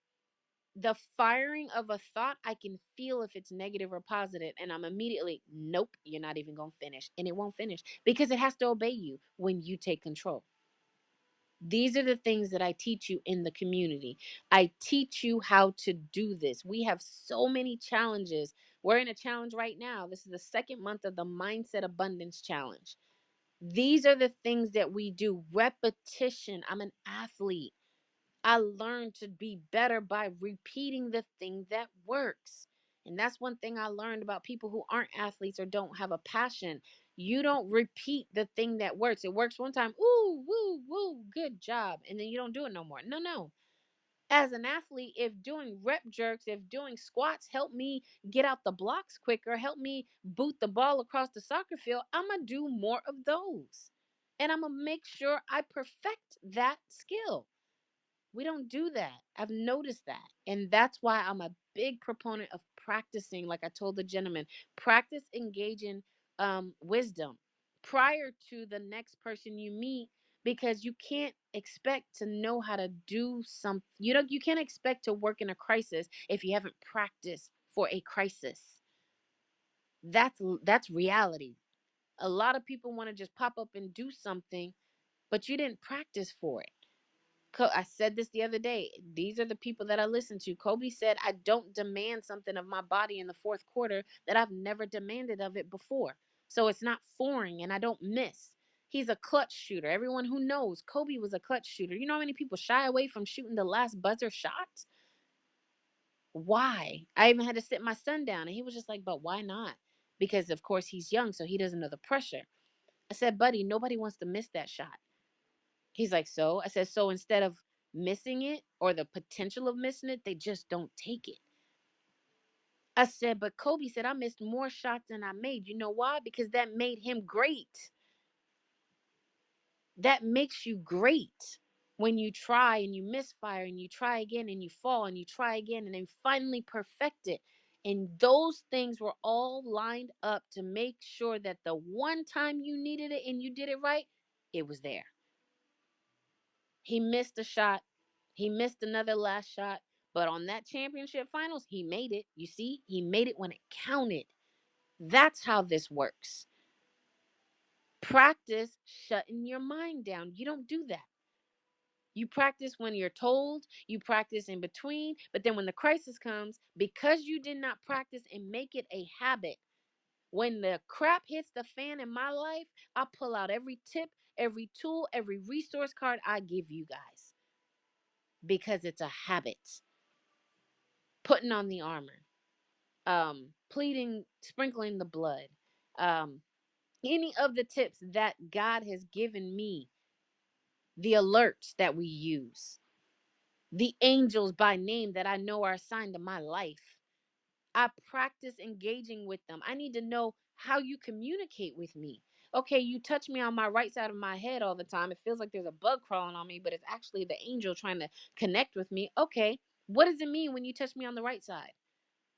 the firing of a thought, I can feel if it's negative or positive, and I'm immediately, nope, you're not even going to finish. And it won't finish because it has to obey you when you take control. These are the things that I teach you in the community. I teach you how to do this. We have so many challenges. We're in a challenge right now. This is the second month of the Mindset Abundance Challenge. These are the things that we do. Repetition. I'm an athlete. I learned to be better by repeating the thing that works. And that's one thing I learned about people who aren't athletes or don't have a passion. You don't repeat the thing that works. It works one time. Ooh, woo, woo, good job. And then you don't do it no more. No, no. As an athlete, if doing rep jerks, if doing squats help me get out the blocks quicker, help me boot the ball across the soccer field, I'm going to do more of those. And I'm going to make sure I perfect that skill. We don't do that. I've noticed that. And that's why I'm a big proponent of practicing. Like I told the gentleman, practice engaging wisdom prior to the next person you meet, because you can't expect to know how to do something. You can't expect to work in a crisis if you haven't practiced for a crisis. That's reality. A lot of people want to just pop up and do something, but you didn't practice for it. I said this the other day. These are the people that I listen to. Kobe said, I don't demand something of my body in the fourth quarter that I've never demanded of it before. So it's not foreign and I don't miss. He's a clutch shooter. Everyone who knows Kobe was a clutch shooter. You know how many people shy away from shooting the last buzzer shot? Why? I even had to sit my son down and he was just like, but why not? Because of course he's young, so he doesn't know the pressure. I said, buddy, nobody wants to miss that shot. He's like, so? I said, so instead of missing it or the potential of missing it, they just don't take it. I said, but Kobe said, I missed more shots than I made. You know why? Because that made him great. That makes you great. When you try and you misfire and you try again and you fall and you try again and then finally perfect it. And those things were all lined up to make sure that the one time you needed it and you did it right, it was there. He missed a shot. He missed another last shot. But on that championship finals, he made it. You see, he made it when it counted. That's how this works. Practice shutting your mind down. You don't do that. You practice when you're told, you practice in between, but then when the crisis comes, because you did not practice and make it a habit, when the crap hits the fan in my life, I pull out every tip, every tool, every resource card I give you guys because it's a habit. Putting on the armor, pleading, sprinkling the blood, um, any of the tips that God has given me, the alerts that we use, the angels by name that I know are assigned to my life. I practice engaging with them. I need to know how you communicate with me. Okay, you touch me on my right side of my head all the time. It feels like there's a bug crawling on me, but it's actually the angel trying to connect with me. Okay, what does it mean when you touch me on the right side?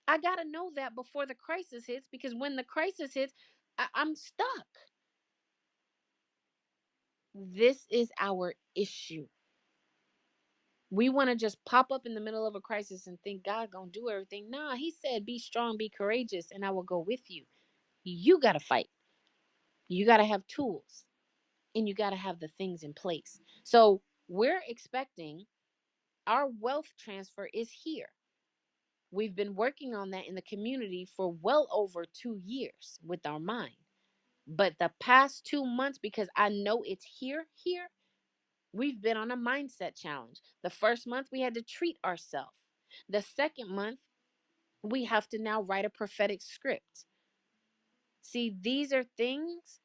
I got to know that before the crisis hits, because when the crisis hits, I'm stuck. This is our issue. We want to just pop up in the middle of a crisis and think God gonna do everything. Nah, he said, be strong, be courageous, and I will go with you. You got to fight. You got to have tools and you got to have the things in place. So we're expecting our wealth transfer is here. We've been working on that in the community for well over 2 years with our mind. But the past 2 months, because I know it's here, we've been on a mindset challenge. The first month, we had to treat ourselves. The second month, we have to now write a prophetic script. See, these are things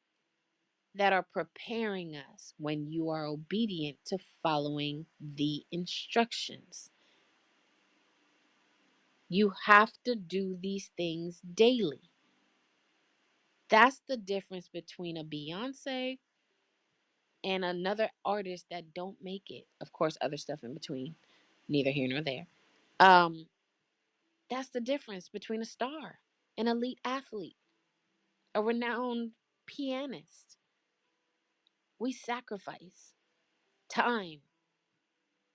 that are preparing us when you are obedient to following the instructions. You have to do these things daily. That's the difference between a Beyonce and another artist that don't make it. Of course, other stuff in between, neither here nor there. Um, that's the difference between a star, an elite athlete, a renowned pianist. We sacrifice time,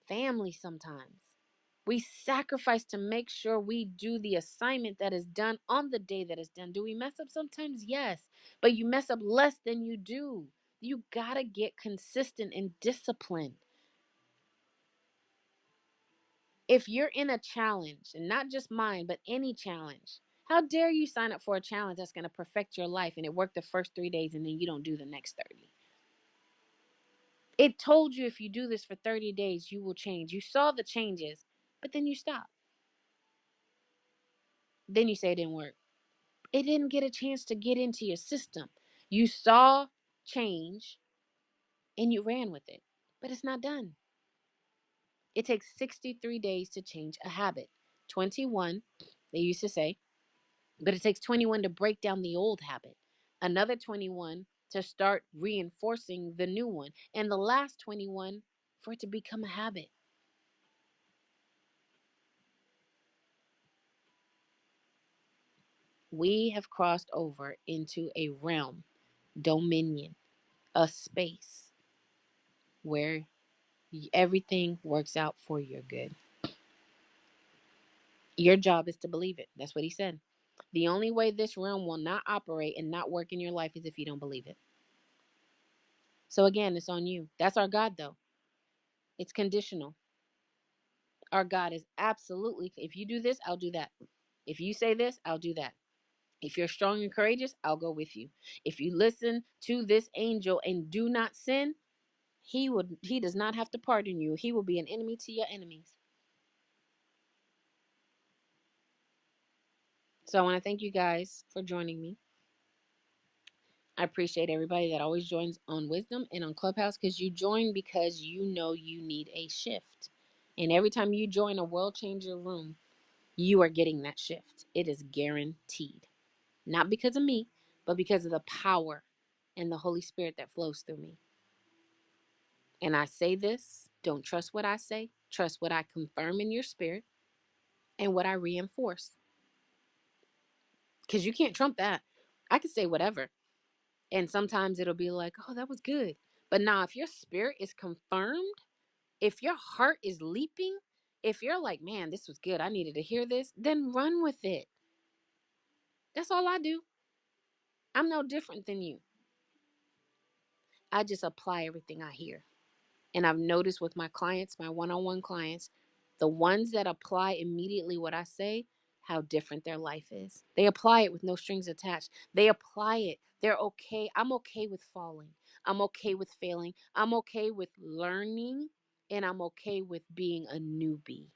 family sometimes. We sacrifice to make sure we do the assignment that is done on the day that is done. Do we mess up sometimes? Yes. But you mess up less than you do. You got to get consistent and disciplined. If you're in a challenge, and not just mine, but any challenge, how dare you sign up for a challenge that's going to perfect your life and it worked the first 3 days and then you don't do the next 30? It told you if you do this for 30 days, you will change. You saw the changes, but then you stop. Then you say it didn't work. It didn't get a chance to get into your system. You saw change and you ran with it, but it's not done. It takes 63 days to change a habit. 21, they used to say, but it takes 21 to break down the old habit. Another 21 to start reinforcing the new one. And the last 21 for it to become a habit. We have crossed over into a realm, dominion, a space where everything works out for your good. Your job is to believe it. That's what he said. The only way this realm will not operate and not work in your life is if you don't believe it. So again, it's on you. That's our God, though. It's conditional. Our God is absolutely, if you do this, I'll do that. If you say this, I'll do that. If you're strong and courageous, I'll go with you. If you listen to this angel and do not sin, he does not have to pardon you. He will be an enemy to your enemies. So I want to thank you guys for joining me. I appreciate everybody that always joins on Wisdom and on Clubhouse, because you join because you know you need a shift. And every time you join a World Changer room, you are getting that shift. It is guaranteed. Not because of me, but because of the power and the Holy Spirit that flows through me. And I say this, don't trust what I say, trust what I confirm in your spirit and what I reinforce. Because you can't trump that. I can say whatever. And sometimes it'll be like, oh, that was good. But now, if your spirit is confirmed, if your heart is leaping, if you're like, man, this was good, I needed to hear this, then run with it. That's all I do. I'm no different than you. I just apply everything I hear. And I've noticed with my clients, my one-on-one clients, the ones that apply immediately what I say, how different their life is. They apply it with no strings attached. They apply it. They're okay. I'm okay with falling. I'm okay with failing. I'm okay with learning. And I'm okay with being a newbie.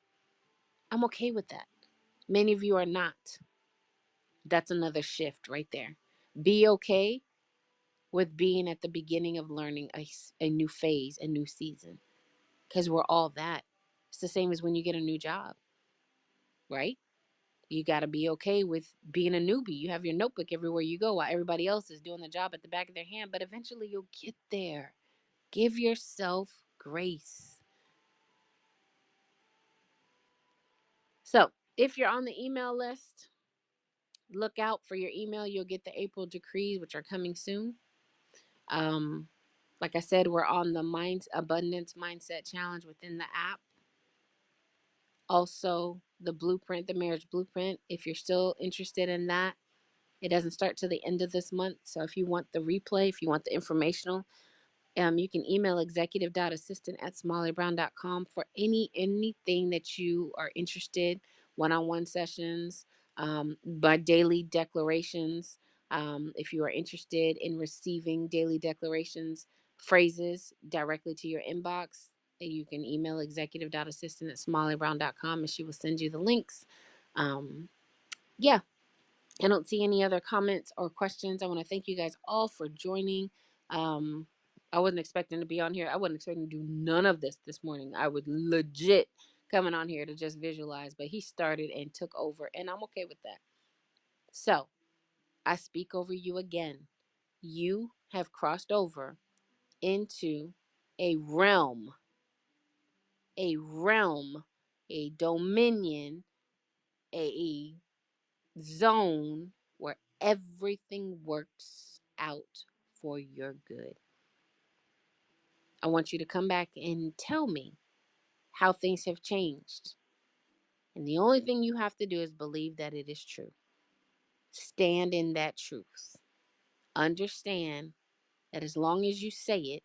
I'm okay with that. Many of you are not. That's another shift right there. Be okay with being at the beginning of learning a new phase, a new season, because we're all that. It's the same as when you get a new job, right? You got to be okay with being a newbie. You have your notebook everywhere you go while everybody else is doing the job at the back of their hand, but eventually you'll get there. Give yourself grace. So, if you're on the email list, look out for your email. You'll get the April decrees, which are coming soon. Like I said, we're on the Abundance Mindset Challenge within the app. Also, the blueprint, the marriage blueprint. If you're still interested in that, it doesn't start till the end of this month. So if you want the replay, if you want the informational, you can email executive.assistant@smallybrown.com for anything that you are interested. One-on-one sessions, by daily declarations. If you are interested in receiving daily declarations, phrases directly to your inbox, you can email executive.assistant@smallybrown.com and she will send you the links. Yeah, I don't see any other comments or questions. I want to thank you guys all for joining. Um, I wasn't expecting to be on here. I wasn't expecting to do none of this morning. I was legit coming on here to just visualize, but he started and took over, and I'm okay with that. So, I speak over you again. You have crossed over into a realm, a realm, a dominion, a zone where everything works out for your good. I want you to come back and tell me how things have changed. And the only thing you have to do is believe that it is true. Stand in that truth. Understand that as long as you say it,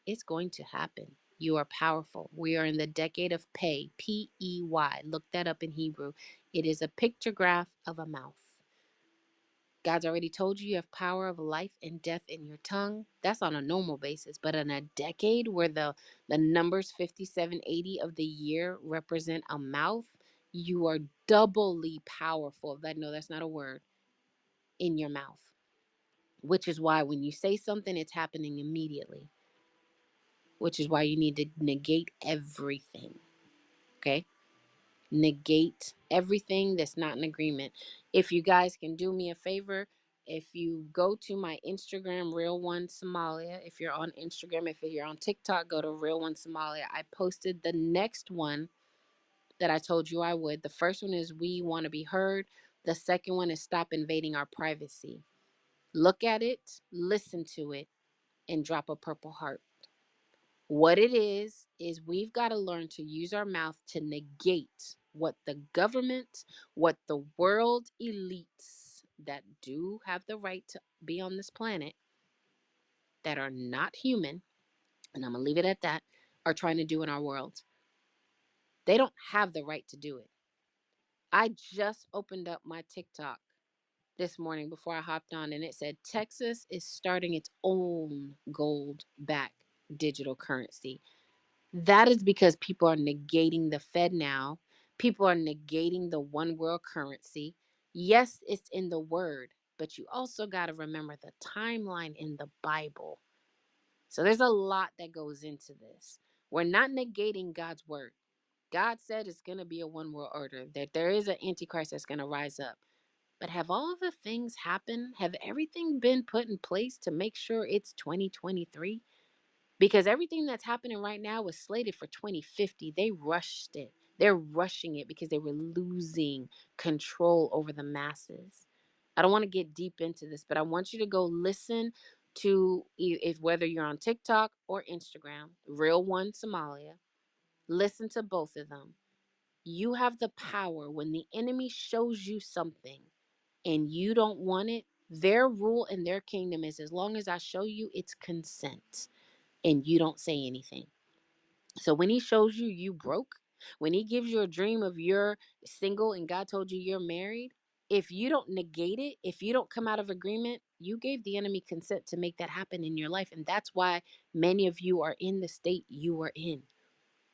it's going to happen. You are powerful. We are in the decade of Pey, P-E-Y. Look that up in Hebrew. It is a pictograph of a mouth. God's already told you you have power of life and death in your tongue. That's on a normal basis. But in a decade where the numbers 5780 of the year represent a mouth, you are doubly powerful. No, that's not a word, in your mouth. Which is why when you say something, it's happening immediately. Which is why you need to negate everything. Okay? Negate everything that's not in agreement. If you guys can do me a favor, if you go to my Instagram, Real One Somalia, if you're on Instagram, if you're on TikTok, go to Real One Somalia. I posted the next one that I told you I would. The first one is We Want to Be Heard. The second one is Stop Invading Our Privacy. Look at it, listen to it, and drop a purple heart. What it is we've got to learn to use our mouth to negate what the government, what the world elites that do have the right to be on this planet, that are not human, and I'm going to leave it at that, are trying to do in our world. They don't have the right to do it. I just opened up my TikTok this morning before I hopped on, and it said Texas is starting its own gold back digital currency. That is because people are negating the Fed now. People are negating the one world currency. Yes, it's in the word, but you also got to remember the timeline in the Bible. So there's a lot that goes into this. We're not negating God's word. God said it's going to be a one world order, that there is an antichrist that's going to rise up. But have all the things happened? Have everything been put in place to make sure it's 2023? Because everything that's happening right now was slated for 2050. They rushed it. They're rushing it because they were losing control over the masses. I don't want to get deep into this, but I want you to go listen to, if whether you're on TikTok or Instagram, Real One Somalia, listen to both of them. You have the power when the enemy shows you something and you don't want it. Their rule in their kingdom is as long as I show you, it's consent and you don't say anything. So when he shows you you broke, when he gives you a dream of you're single and God told you you're married, if you don't negate it, if you don't come out of agreement, you gave the enemy consent to make that happen in your life. And that's why many of you are in the state you are in.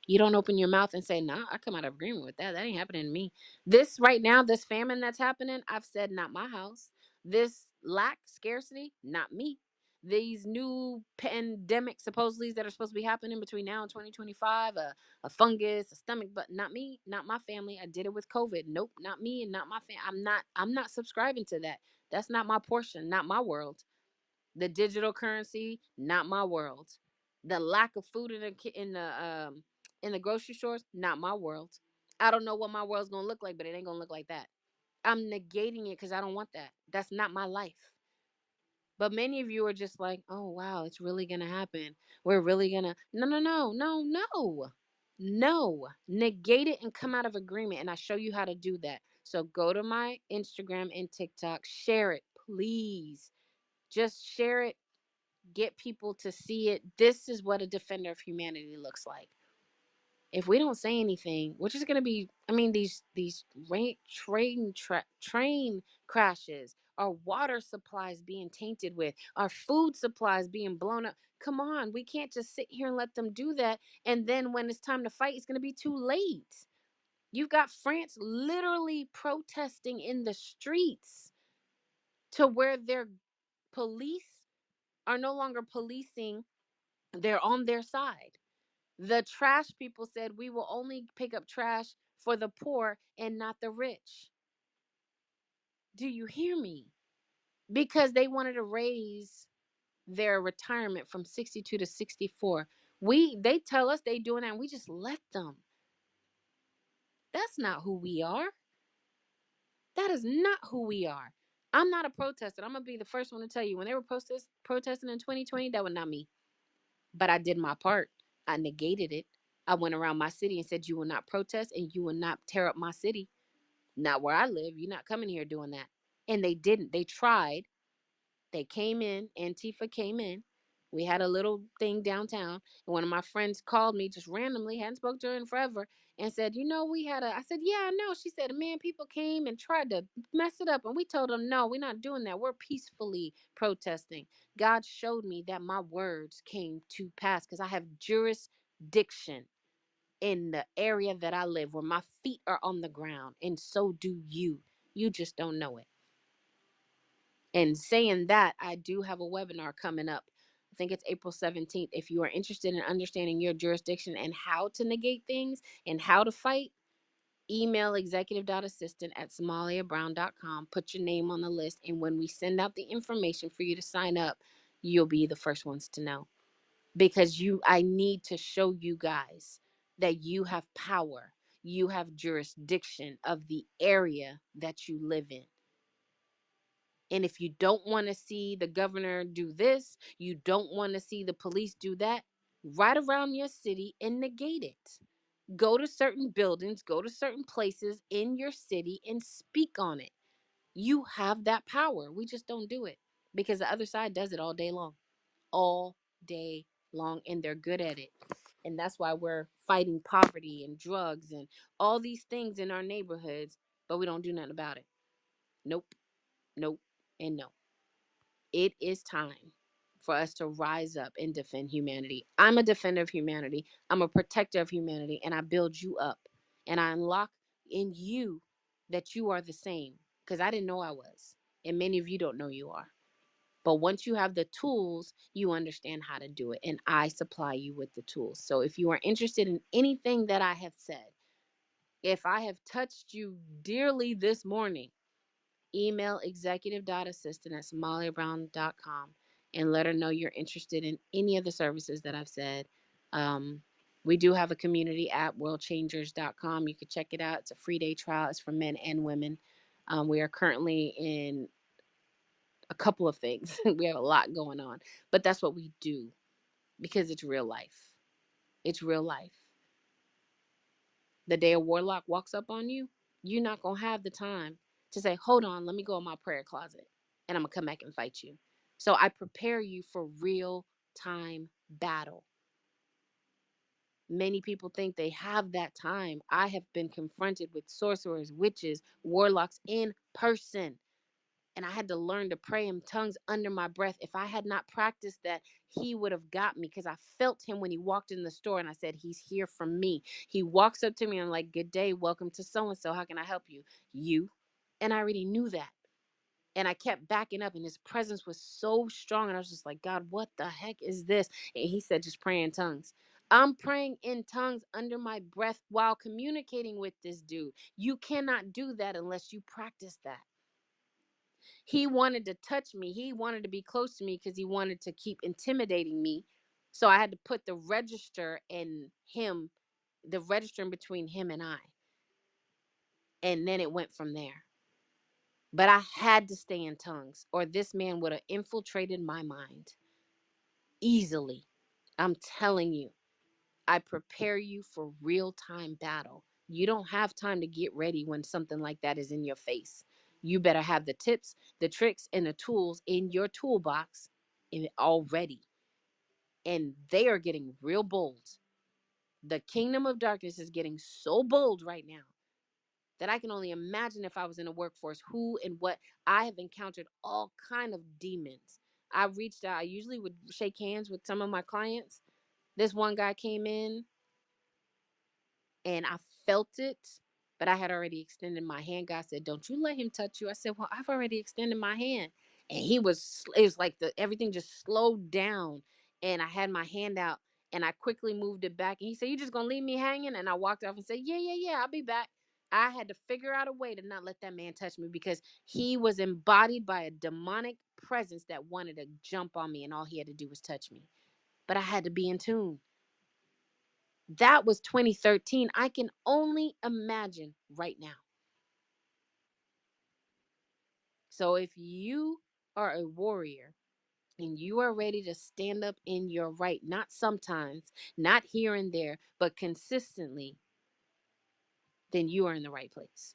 You don't open your mouth and say, nah, I come out of agreement with that. That ain't happening to me. This right now, this famine that's happening, I've said, not my house. This lack, scarcity, not me. These new pandemics, supposedly, that are supposed to be happening between now and 2025, a fungus, a stomach, but not me, not my family. I did it with COVID. Nope, not me and not my family. I'm not subscribing to that. That's not my portion, not my world. The digital currency, not my world. The lack of food in the grocery stores, not my world. I don't know what my world's gonna look like, but it ain't gonna look like that. I'm negating it because I don't want that. That's not my life. But many of you are just like, oh wow, it's really gonna happen. We're really gonna no no no no no no. Negate it and come out of agreement. And I show you how to do that. So go to my Instagram and TikTok, share it, please. Just share it, get people to see it. This is what a defender of humanity looks like. If we don't say anything, we're just gonna be. I mean, these train crashes, our water supplies being tainted with, our food supplies being blown up. Come on, we can't just sit here and let them do that. And then when it's time to fight, it's gonna be too late. You've got France literally protesting in the streets to where their police are no longer policing. They're on their side. The trash people said we will only pick up trash for the poor and not the rich. Do you hear me? because they wanted to raise their retirement from 62 to 64. They tell us they doing that and we just let them. That's not who we are. That is not who we are. I'm not a protester. I'm gonna be the first one to tell you, when they were protesting in 2020, that was not me. But I did my part. I negated it. I went around my city and said, you will not protest and you will not tear up my city. Not where I live. You're not coming here doing that. And they didn't. They tried. They came in. Antifa came in. We had a little thing downtown. And one of my friends called me just randomly, hadn't spoken to her in forever, and said, we had I said, yeah, I know. She said, man, people came and tried to mess it up. And we told them, no, we're not doing that. We're peacefully protesting. God showed me that my words came to pass because I have jurisdiction in the area that I live, where my feet are on the ground. And so do you. You just don't know it. And saying that, I do have a webinar coming up. I think it's April 17th. If you are interested in understanding your jurisdiction and how to negate things and how to fight, email executive.assistant@somaliabrown.com. Put your name on the list. And when we send out the information for you to sign up, you'll be the first ones to know. Because I need to show you guys that you have power. You have jurisdiction of the area that you live in. And if you don't want to see the governor do this, you don't want to see the police do that, right around your city and negate it. Go to certain buildings, go to certain places in your city and speak on it. You have that power. We just don't do it because the other side does it all day long. All day long. And they're good at it. And that's why we're fighting poverty and drugs and all these things in our neighborhoods, but we don't do nothing about it. Nope, nope, and no. It is time for us to rise up and defend humanity. I'm a defender of humanity. I'm a protector of humanity, and I build you up. And I unlock in you that you are the same, because I didn't know I was. And many of you don't know you are. But once you have the tools, you understand how to do it. And I supply you with the tools. So if you are interested in anything that I have said, if I have touched you dearly this morning, email executive.assistant@somaliabrown.com and let her know you're interested in any of the services that I've said. We do have a community app, worldchangers.com. You can check it out. It's a free day trial. It's for men and women. We are currently in a couple of things. We have a lot going on, but that's what we do because it's real life. It's real life. The day a warlock walks up on you, you're not going to have the time to say, hold on, let me go in my prayer closet and I'm going to come back and fight you. So I prepare you for real time battle. Many people think they have that time. I have been confronted with sorcerers, witches, warlocks in person. And I had to learn to pray in tongues under my breath. If I had not practiced that, he would have got me, because I felt him when he walked in the store and I said, he's here for me. He walks up to me and I'm like, good day, welcome to so-and-so. How can I help you? You. And I already knew that. And I kept backing up and his presence was so strong. And I was just like, God, what the heck is this? And he said, just pray in tongues. I'm praying in tongues under my breath while communicating with this dude. You cannot do that unless you practice that. He wanted to touch me. He wanted to be close to me because he wanted to keep intimidating me. So I had to put the register in him, the register in between him and I. And then it went from there. But I had to stay in tongues or this man would have infiltrated my mind easily. I'm telling you, I prepare you for real time battle. You don't have time to get ready when something like that is in your face. You better have the tips, the tricks, and the tools in your toolbox already. And they are getting real bold. The kingdom of darkness is getting so bold right now that I can only imagine if I was in a workforce who and what. I have encountered all kind of demons. I reached out. I usually would shake hands with some of my clients. This one guy came in and I felt it, but I had already extended my hand. God said, don't you let him touch you. I said, well, I've already extended my hand. And it was like everything just slowed down. And I had my hand out and I quickly moved it back. And he said, you just gonna leave me hanging? And I walked off and said, yeah, I'll be back. I had to figure out a way to not let that man touch me because he was embodied by a demonic presence that wanted to jump on me, and all he had to do was touch me. But I had to be in tune. That was 2013. I can only imagine right now. So if you are a warrior and you are ready to stand up in your right, not sometimes, not here and there, but consistently, then you are in the right place.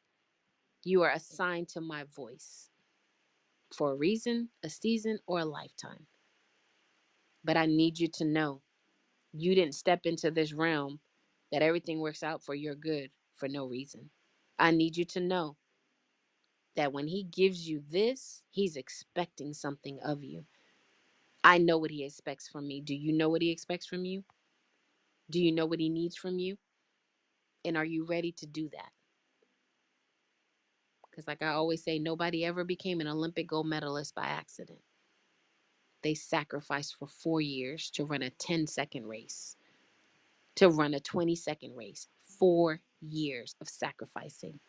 You are assigned to my voice for a reason, a season, or a lifetime. But I need you to know you didn't step into this realm that everything works out for your good for no reason. I need you to know that when he gives you this, he's expecting something of you. I know what he expects from me. Do you know what he expects from you? Do you know what he needs from you? And are you ready to do that? Because, like I always say, nobody ever became an Olympic gold medalist by accident. They sacrificed for 4 years to run a 10-second race, to run a 20-second race. 4 years of sacrificing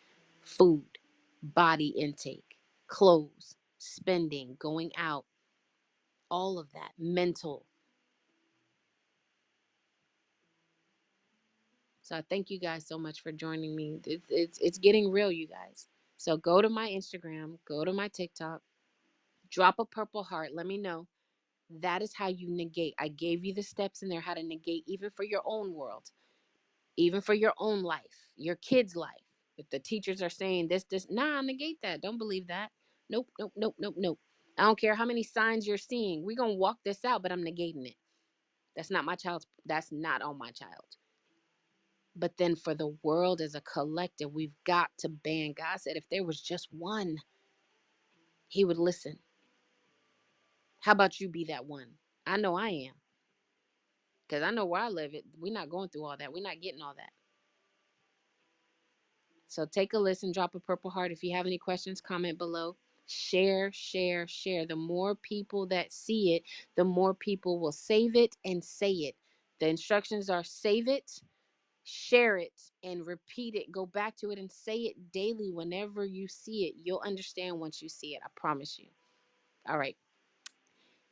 food, body intake, clothes, spending, going out, all of that, mental. So I thank you guys so much for joining me. It's getting real, you guys. So go to my Instagram, go to my TikTok, drop a purple heart. Let me know. That is how you negate. I gave you the steps in there how to negate, even for your own world, even for your own life, your kids' life. If the teachers are saying this, nah, negate that. Don't believe that. Nope, nope, nope, nope, nope. I don't care how many signs you're seeing. We're going to walk this out, but I'm negating it. That's not on my child. But then for the world as a collective, we've got to ban. God said if there was just one, he would listen. How about you be that one? I know I am. Because I know where I live, we're not going through all that. We're not getting all that. So take a listen, drop a purple heart. If you have any questions, comment below. Share, share, share. The more people that see it, the more people will save it and say it. The instructions are save it, share it, and repeat it. Go back to it and say it daily whenever you see it. You'll understand once you see it. I promise you. All right.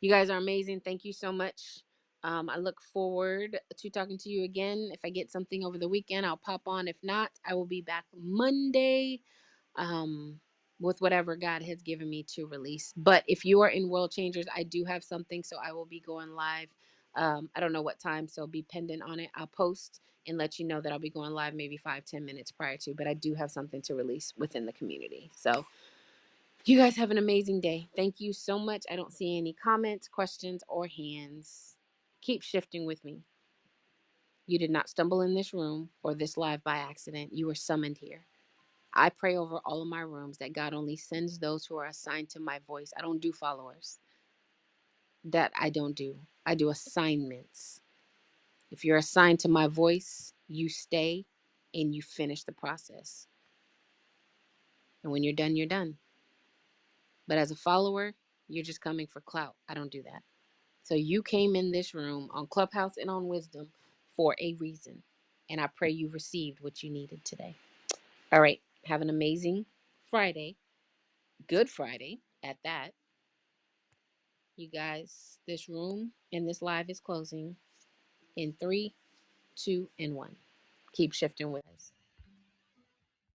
You guys are amazing. Thank you so much. I look forward to talking to you again. If I get something over the weekend, I'll pop on. If not, I will be back Monday um, with whatever God has given me to release. But if you are in World Changers, I do have something, so I will be going live. I don't know what time, so be pendant on it. I'll post and let you know that I'll be going live maybe 5-10 minutes prior to, but I do have something to release within the community. So you guys have an amazing day. Thank you so much. I don't see any comments, questions, or hands. Keep shifting with me. You did not stumble in this room or this live by accident. You were summoned here. I pray over all of my rooms that God only sends those who are assigned to my voice. I don't do followers. That I don't do. I do assignments. If you're assigned to my voice, you stay and you finish the process. And when you're done, you're done. But as a follower, you're just coming for clout. I don't do that. So you came in this room on Clubhouse and on Wisdom for a reason. And I pray you received what you needed today. All right. Have an amazing Friday. Good Friday at that. You guys, this room and this live is closing in 3, 2, and 1. Keep shifting with us.